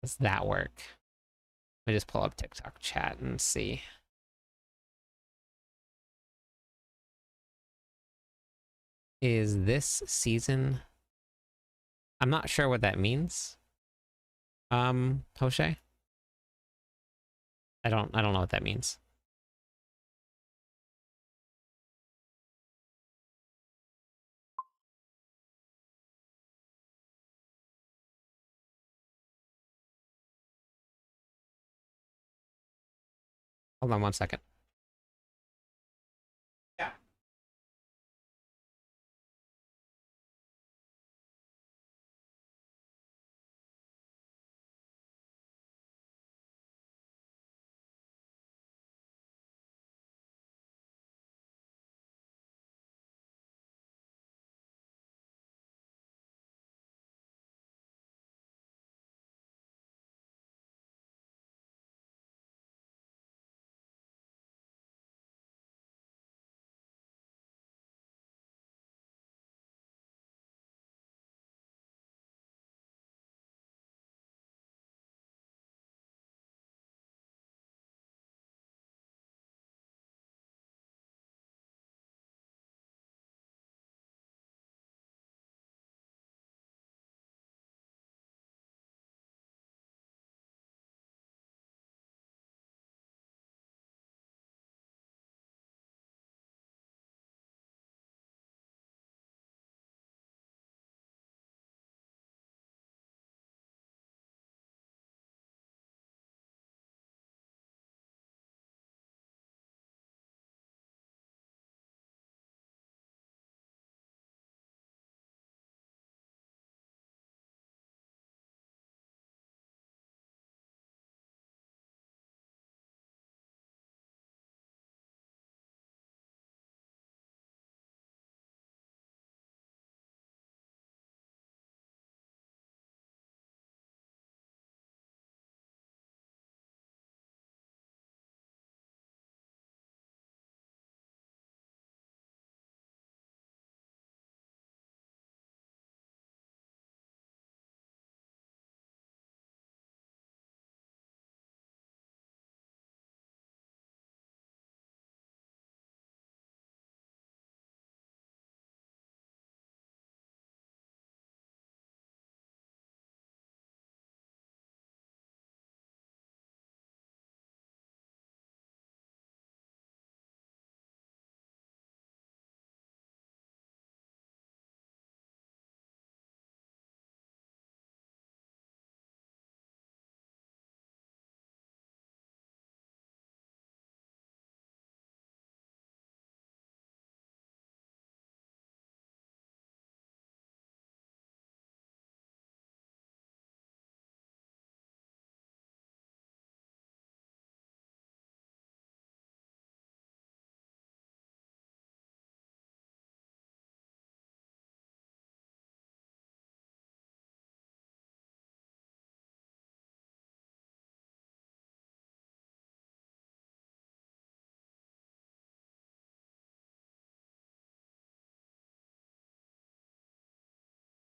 Does that work? Let me just pull up TikTok chat and see. Is this season? I'm not sure what that means. Hoshe? I don't know what that means. Hold on one second. Yeah.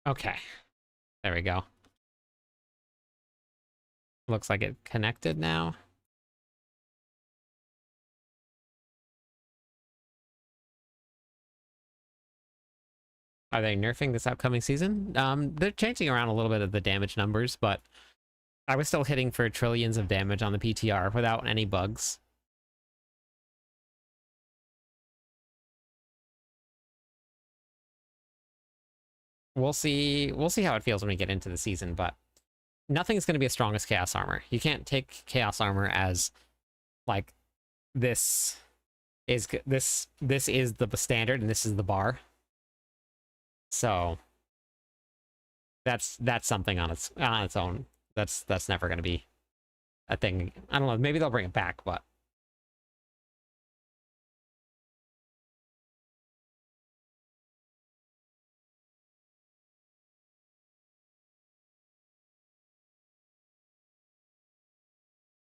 Okay, there we go. Looks like it connected now. Are they nerfing this upcoming season? They're changing around a little bit of the damage numbers, but I was still hitting for trillions of damage on the PTR without any bugs. We'll see. We'll see how it feels when we get into the season, but nothing's going to be as strong as Chaos Armor. You can't take Chaos Armor as like this this is the standard and this is the bar. So that's something on its own. That's never going to be a thing. I don't know. Maybe they'll bring it back, but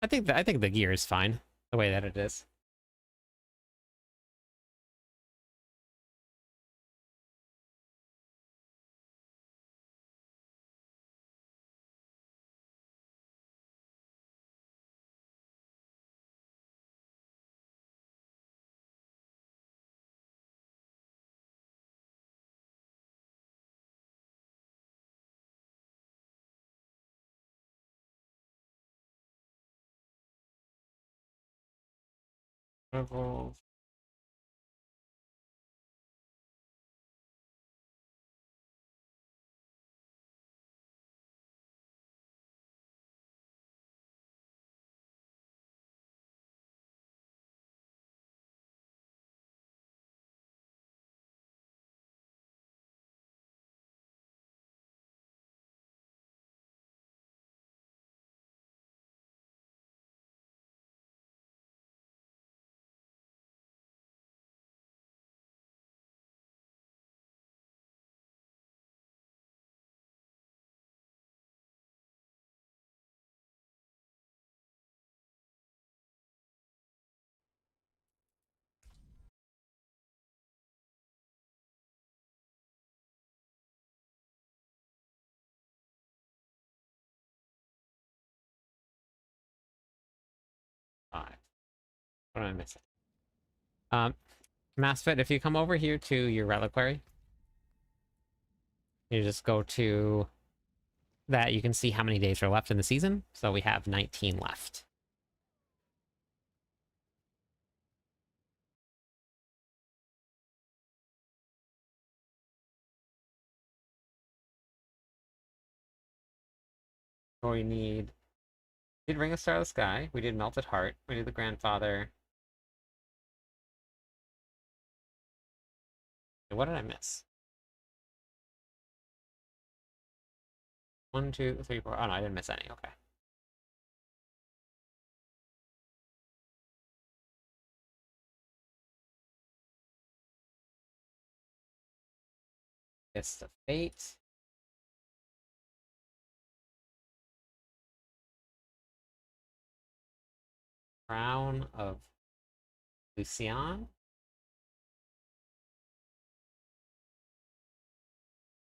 I think the gear is fine the way that it is. Five. What am I missing? Um, Massfit, if you come over here to your reliquary, you just go to that. You can see how many days are left in the season. So we have 19 left. So we did Ring of Star of the Sky. We did Melted Heart. We did the Grandfather. What did I miss? One, two, three, four. Oh no, I didn't miss any. Okay. Fist of Fate. Crown of Lucian.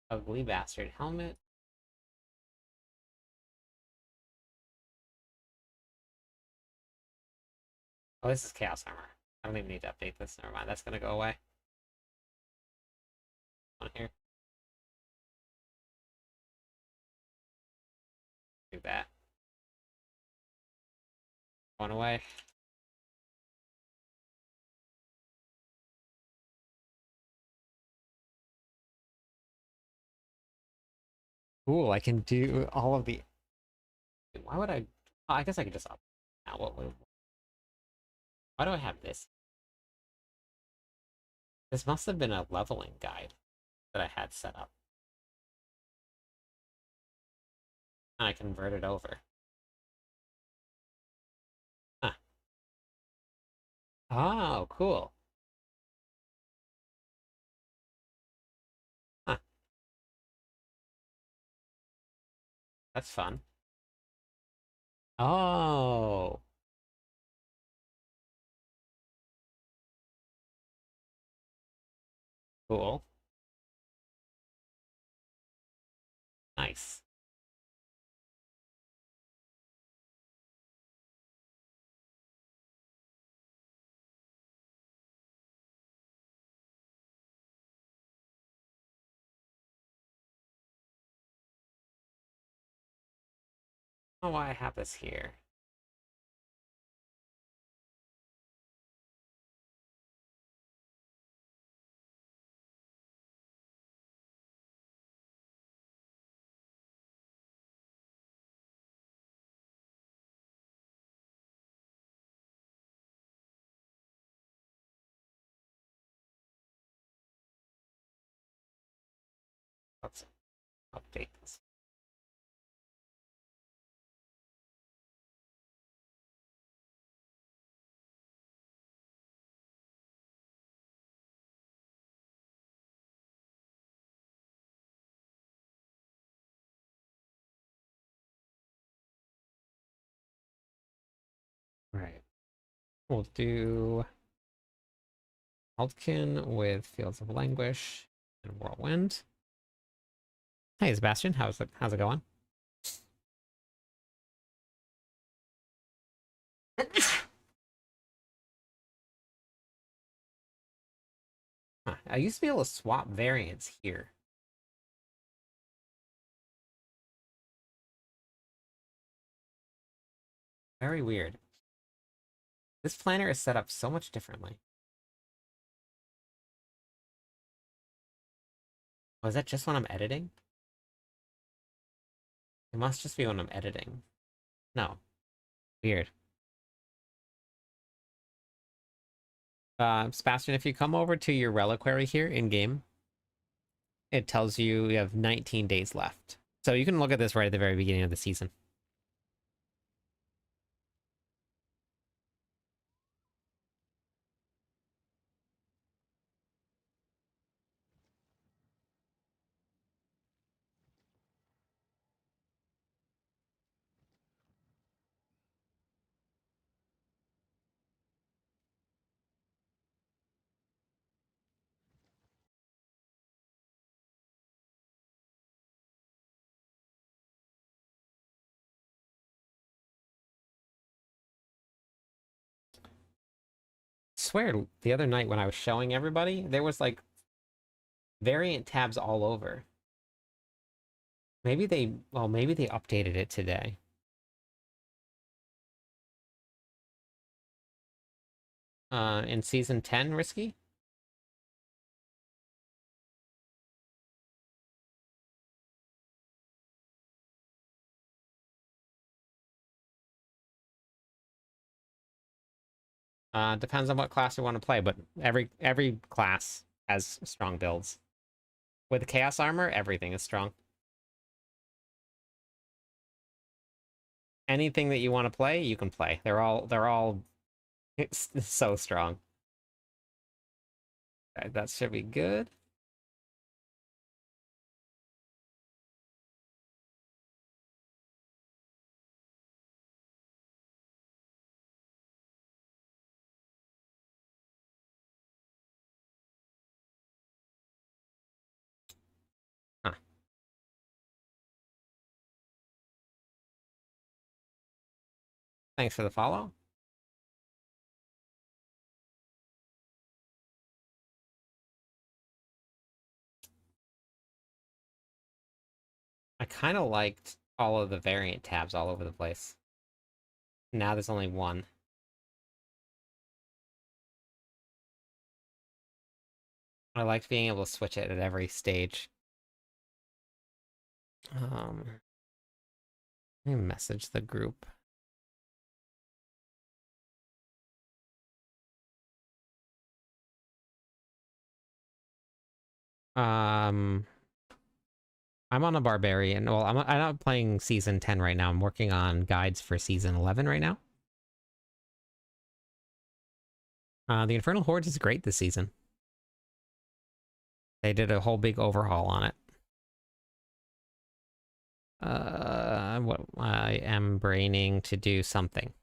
Ugly Bastard Helmet. Oh, this is Chaos Armor. I don't even need to update this. Never mind. That's gonna go away. On here. Do that. Going away. Cool. I can do all of the. Why would I? Oh, I guess I could just up. Now, why do I have this? This must have been a leveling guide that I had set up. And I converted over. Huh. Oh, cool. Huh. That's fun. Oh, cool. Nice. I don't know why I have this here. Let's update this. Right. We'll do Altkin with Fields of Languish and Whirlwind. Hey, Sebastian, how's it going? Huh, I used to be able to swap variants here. Very weird. This planner is set up so much differently. Oh, is that just when I'm editing? It must just be when I'm editing. No. Weird. Sebastian, if you come over to your reliquary here in game, it tells you you have 19 days left. So you can look at this right at the very beginning of the season. Swear, the other night when I was showing everybody, there was like variant tabs all over. Maybe they updated it today. In season 10, Risky? Depends on what class you want to play, but every class has strong builds. With Chaos Armor, everything is strong. Anything that you want to play, you can play. They're all so strong. That should be good. Huh. Thanks for the follow. I kind of liked all of the variant tabs all over the place. Now there's only one. I liked being able to switch it at every stage. Let me message the group. I'm on a barbarian. Well, I'm not playing season 10 right now. I'm working on guides for season 11 right now. The Infernal Hordes is great this season. They did a whole big overhaul on it. What I am braining to do something.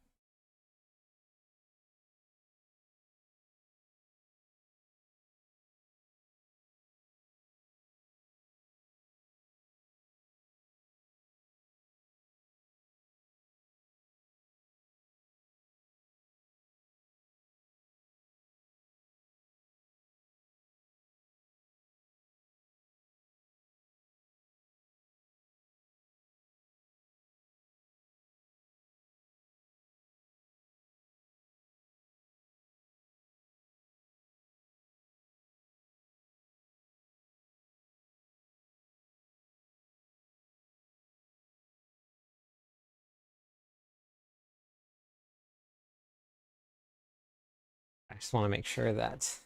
just want to make sure that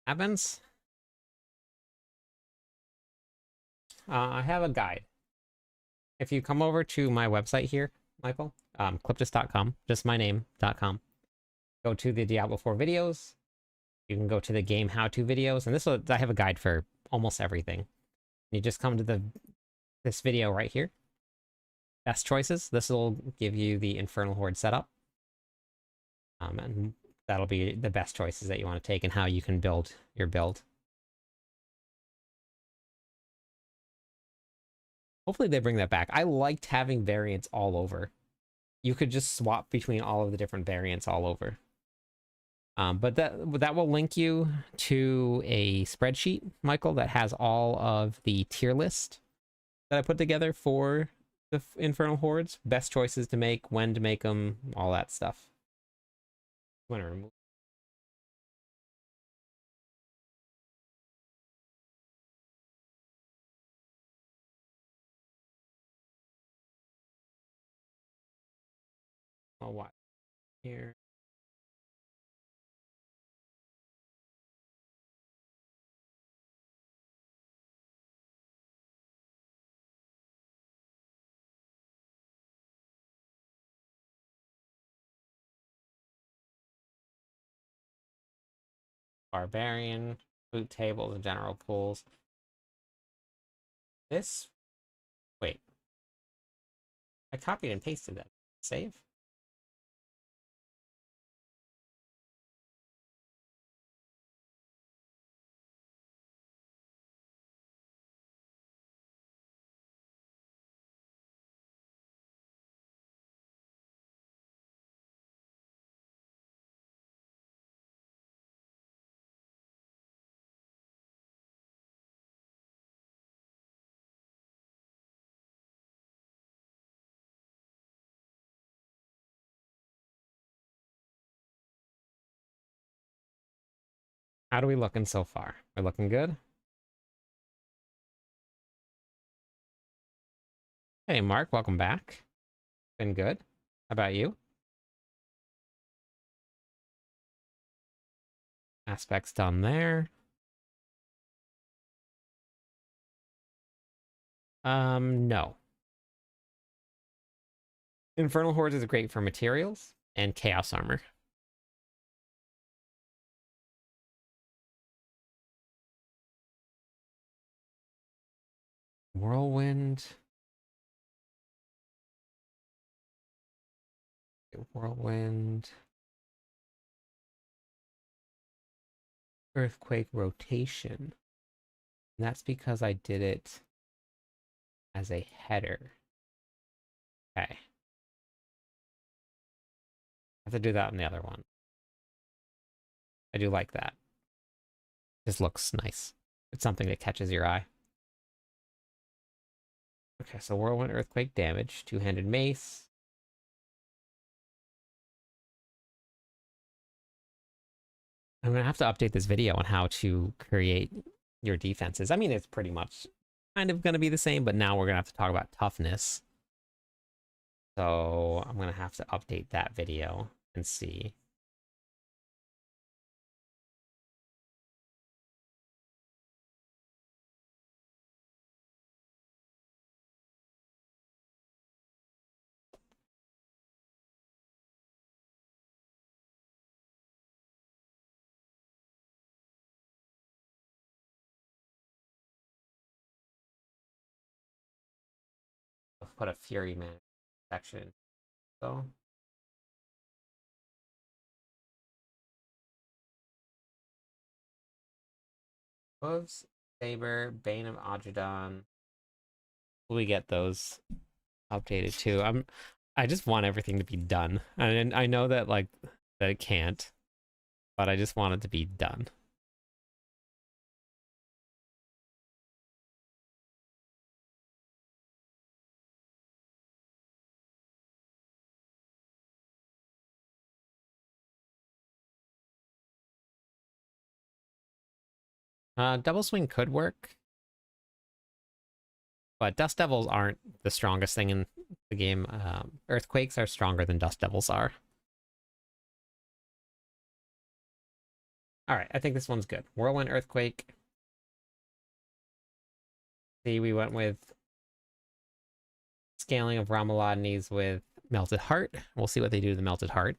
happens. I have a guide. If you come over to my website here, Michael, cliptus.com, just my name.com, go to the Diablo 4 videos. You can go to the game how-to videos, and I have a guide for almost everything. You just come to this video right here. Best choices. This will give you the Infernal Horde setup. And that'll be the best choices that you want to take and how you can build your build. Hopefully they bring that back. I liked having variants all over. You could just swap between all of the different variants all over. But that will link you to a spreadsheet, Michael, that has all of the tier list that I put together for the Infernal Hordes. Best choices to make, when to make them, all that stuff. I'm gonna remove. I'll watch here. Barbarian, loot tables, and general pools. This, wait, I copied and pasted that. Save. How are we looking so far? We're looking good? Hey, Mark, welcome back. Been good. How about you? Aspects done there. No. Infernal Hordes is great for materials and Chaos Armor. Whirlwind. Whirlwind. Earthquake rotation. And that's because I did it as a header. Okay. I have to do that on the other one. I do like that. This looks nice. It's something that catches your eye. Okay, so Whirlwind Earthquake damage, two-handed mace. I'm gonna have to update this video on how to create your defenses. I mean, it's pretty much kind of gonna be the same, but now we're gonna have to talk about toughness. So I'm gonna have to update that video and see. I'll put a Fury Man section. So Hooves, Saber, Bane of Adradan. We get those updated too. I just want everything to be done. And I know that that it can't, but I just want it to be done. Double Swing could work, but Dust Devils aren't the strongest thing in the game. Earthquakes are stronger than Dust Devils are. All right, I think this one's good. Whirlwind, Earthquake. See, we went with scaling of Ramalodnes with Melted Heart. We'll see what they do to the Melted Heart.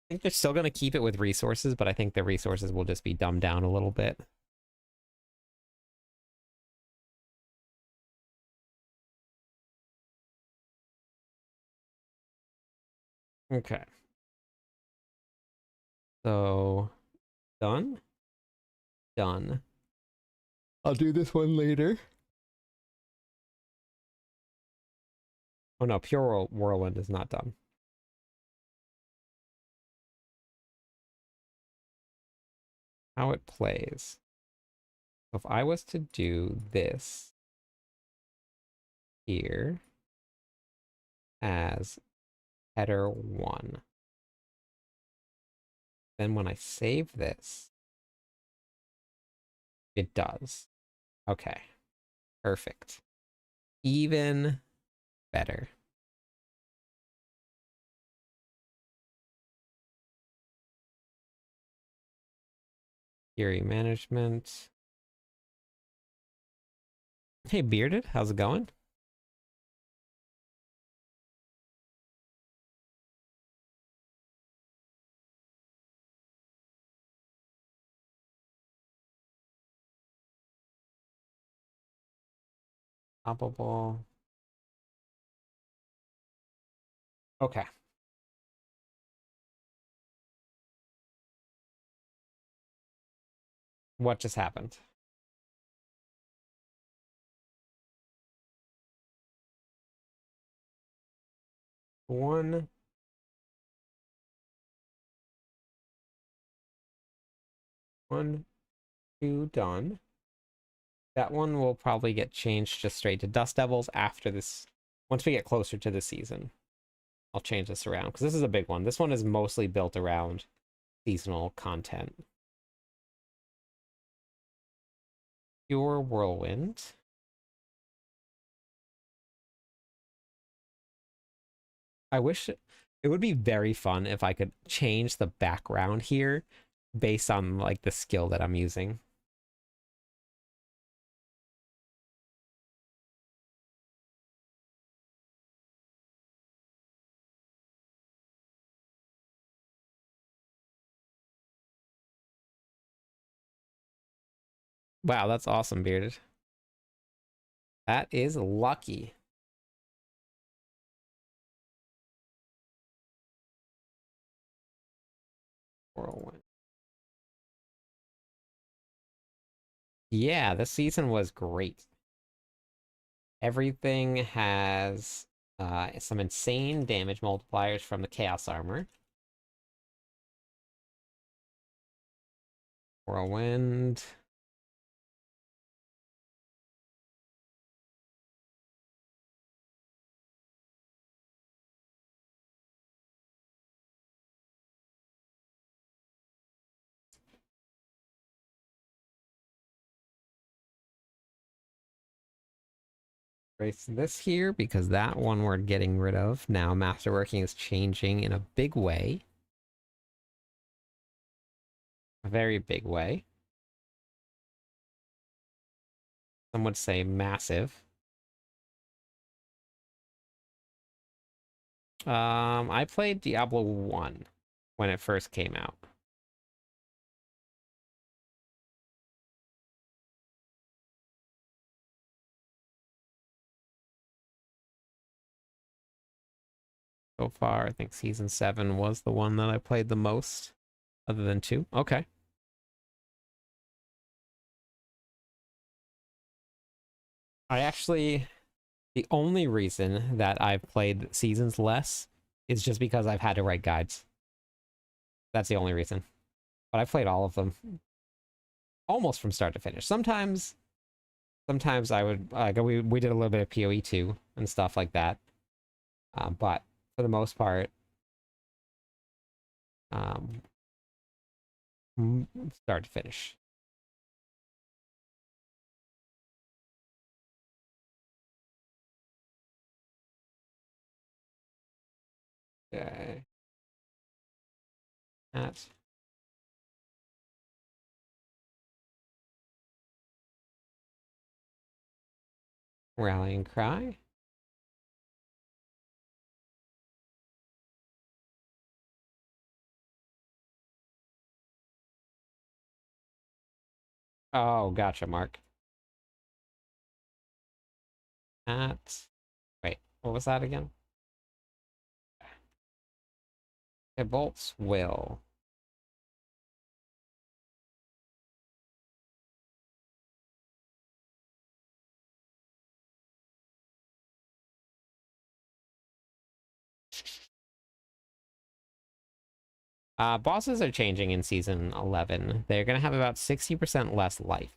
I think they're still going to keep it with resources, but I think the resources will just be dumbed down a little bit. Okay. So, done. Done. I'll do this one later. Oh no, Pure Whirlwind is not done. How it plays. So if I was to do this here as header 1, then when I save this, it does. Okay. Perfect. Even better. Fury management. Hey, Bearded, how's it going? Toppable. Okay. What just happened? One, one, two, done. That one will probably get changed just straight to Dust Devils after this. Once we get closer to the season, I'll change this around because this is a big one. This one is mostly built around seasonal content. Pure Whirlwind. I wish it would be very fun if I could change the background here based on like the skill that I'm using. Wow, that's awesome, Bearded. That is lucky. Whirlwind. Yeah, this season was great. Everything has some insane damage multipliers from the Chaos Armor. Whirlwind. Erase this here because that one we're getting rid of. Now Masterworking is changing in a big way. A very big way. Some would say massive. I played Diablo 1 when it first came out. So far, I think Season 7 was the one that I played the most, other than 2. Okay. I actually, the only reason that I've played Seasons less is just because I've had to write guides. That's the only reason. But I've played all of them almost from start to finish. Sometimes I would we did a little bit of PoE too and stuff like that. But for the most part, um, start to finish. Okay. That Rallying cry. Oh, gotcha, Mark. At... Wait, what was that again? Tibolt's will. Bosses are changing in Season 11. They're going to have about 60% less life.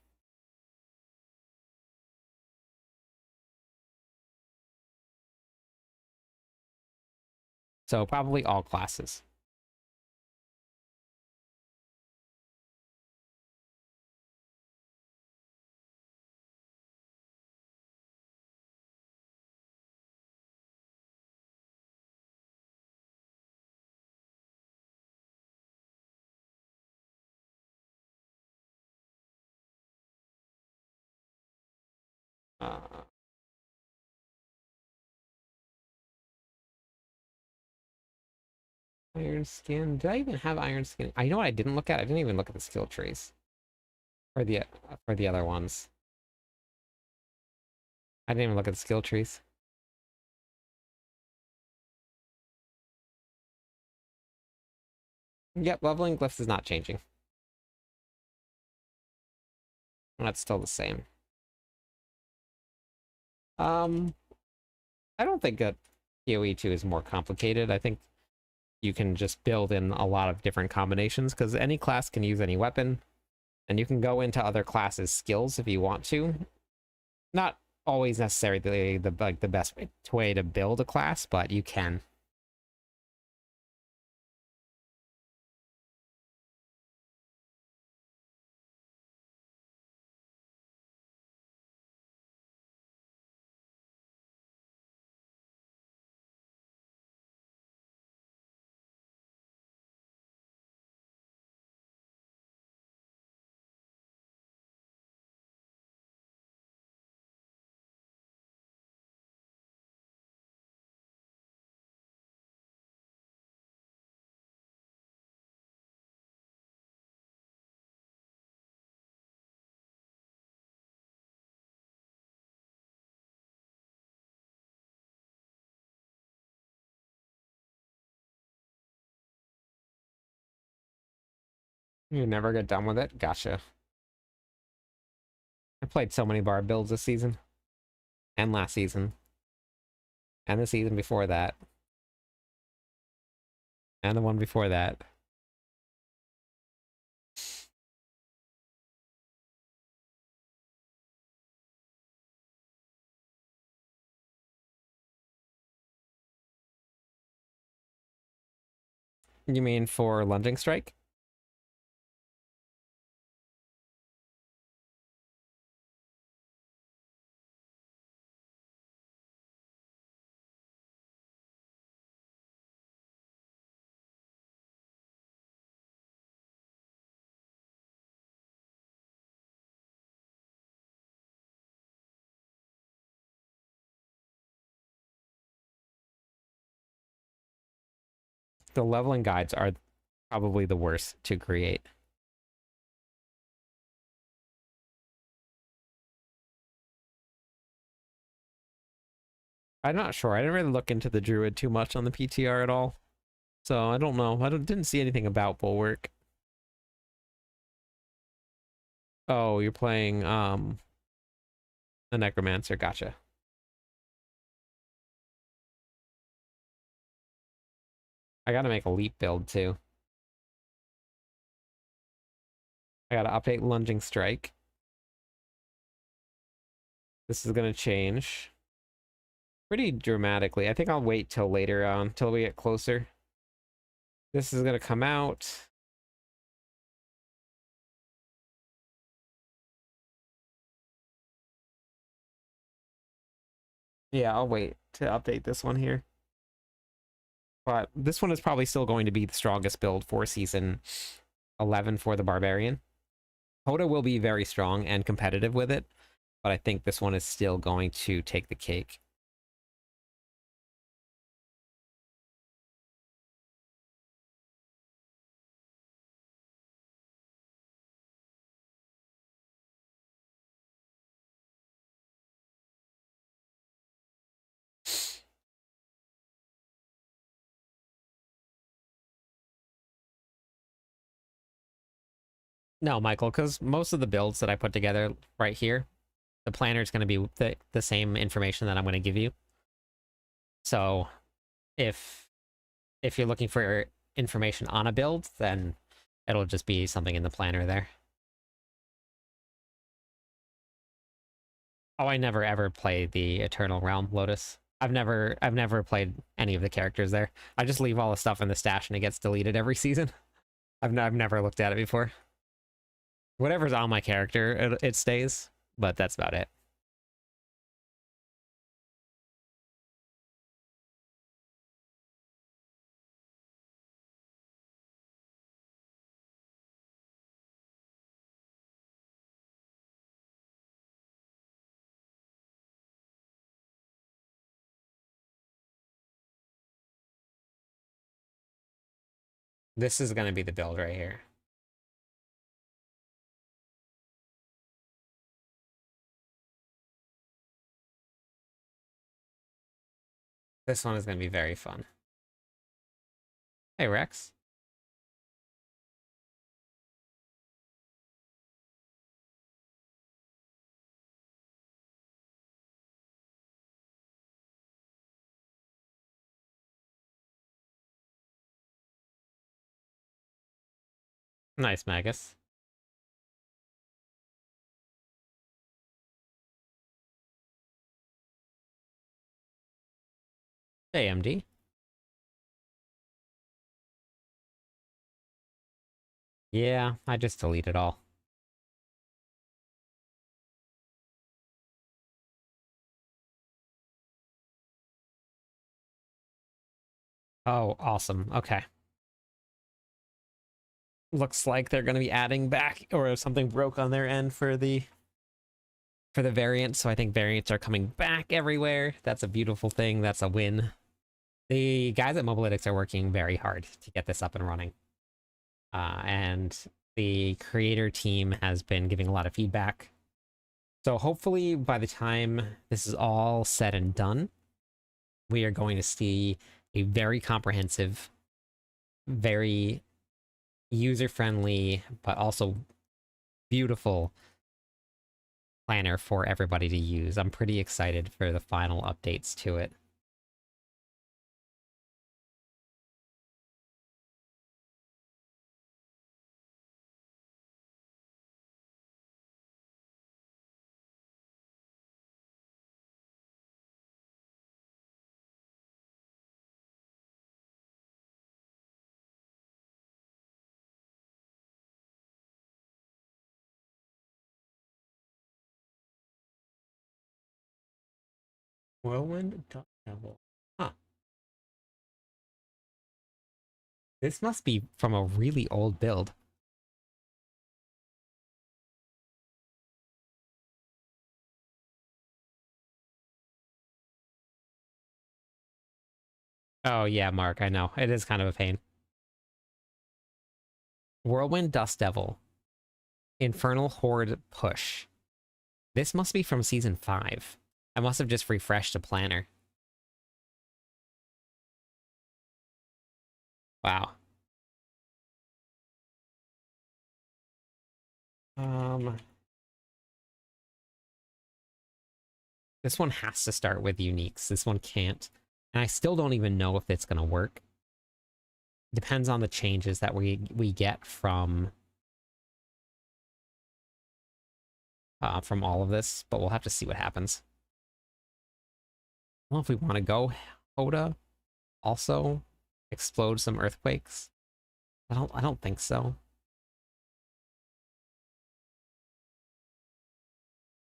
So probably all classes. Uh, Iron Skin. Did I even have Iron Skin? I know what I didn't look at. I didn't even look at the skill trees for the other ones. I didn't even look at the skill trees. Yep, leveling glyphs is not changing. That's still the same. I don't think that PoE 2 is more complicated. I think you can just build in a lot of different combinations because any class can use any weapon, and you can go into other classes' skills if you want to. Not always necessarily the best way to build a class, but you can. You never get done with it? Gotcha. I played so many bar builds this season. And last season. And the season before that. And the one before that. You mean for Lunging Strike? The leveling guides are probably the worst to create. I'm not sure. I didn't really look into the druid too much on the PTR at all. So I don't know. Didn't see anything about Bulwark. Oh, you're playing a Necromancer. Gotcha. I gotta make a leap build too. I gotta update Lunging Strike. This is gonna change pretty dramatically. I think I'll wait till later on, till we get closer. This is gonna come out. Yeah, I'll wait to update this one here. But this one is probably still going to be the strongest build for Season 11 for the Barbarian. Hoda will be very strong and competitive with it, but I think this one is still going to take the cake. No, Michael, because most of the builds that I put together right here, the planner is going to be the same information that I'm going to give you. So if you're looking for information on a build, then it'll just be something in the planner there. Oh, I never ever played the Eternal Realm Lotus. I've never played any of the characters there. I just leave all the stuff in the stash and it gets deleted every season. I've never looked at it before. Whatever's on my character, it stays, but that's about it. This is going to be the build right here. This one is going to be very fun. Hey, Rex. Nice, Magus. Hey, MD. Yeah, I just deleted all. Oh, awesome. Okay. Looks like they're going to be adding back, or something broke on their end for the variants. So I think variants are coming back everywhere. That's a beautiful thing. That's a win. The guys at Mobalytics are working very hard to get this up and running. And the creator team has been giving a lot of feedback. So hopefully by the time this is all said and done, we are going to see a very comprehensive, very user-friendly, but also beautiful planner for everybody to use. I'm pretty excited for the final updates to it. Whirlwind Devil. Huh. This must be from a really old build. Oh yeah, Mark, I know. It is kind of a pain. Whirlwind Dust Devil. Infernal Horde Push. This must be from season 5. I must have just refreshed the planner. Wow. Um, this one has to start with uniques. This one can't. And I still don't even know if it's gonna work. Depends on the changes that we get from all of this, but we'll have to see what happens. I don't know if we want to go Hoda also explode some earthquakes. I don't think so.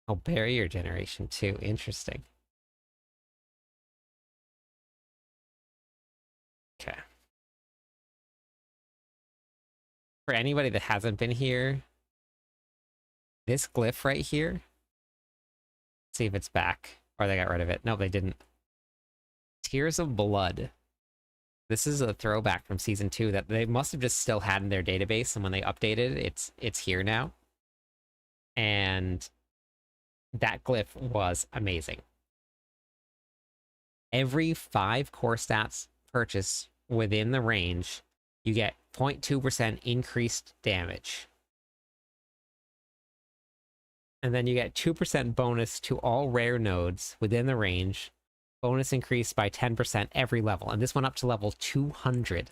Oh, barrier generation too. Interesting. Okay. For anybody that hasn't been here, this glyph right here See if it's back. Or they got rid of it. No, they didn't. Tears of Blood. This is a throwback from season 2 that they must have just still had in their database, and when they updated it, it's here now. And that glyph was amazing. Every 5 core stats purchase within the range, you get 0.2% increased damage. And then you get 2% bonus to all rare nodes within the range. Bonus increased by 10% every level. And this went up to level 200.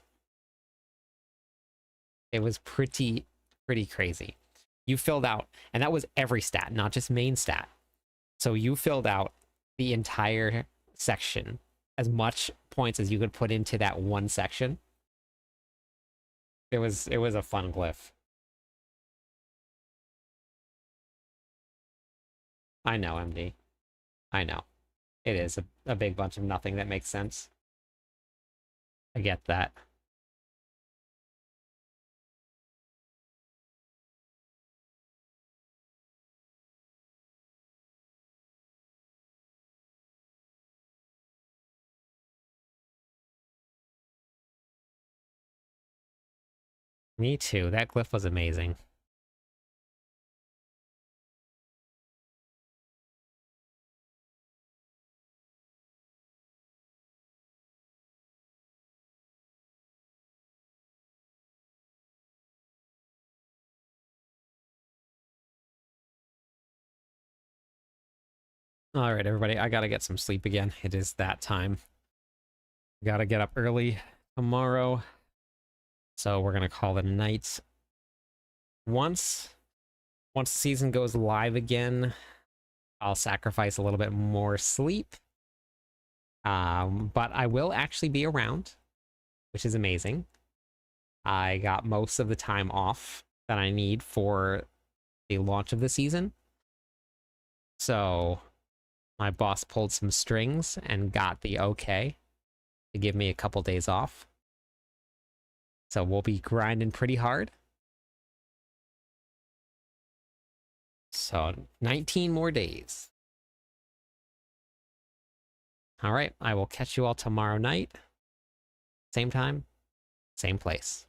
It was pretty crazy. You filled out, and that was every stat, not just main stat. So you filled out the entire section, as much points as you could put into that one section. It was a fun glyph. I know, MD. I know. It is a big bunch of nothing that makes sense. I get that. Me too. That glyph was amazing. All right, everybody. I gotta get some sleep again. It is that time. Gotta get up early tomorrow. So we're gonna call it a night. Once the season goes live again, I'll sacrifice a little bit more sleep. But I will actually be around, which is amazing. I got most of the time off that I need for the launch of the season. So my boss pulled some strings and got the okay to give me a couple days off. So we'll be grinding pretty hard. So 19 more days. All right, I will catch you all tomorrow night. Same time, same place.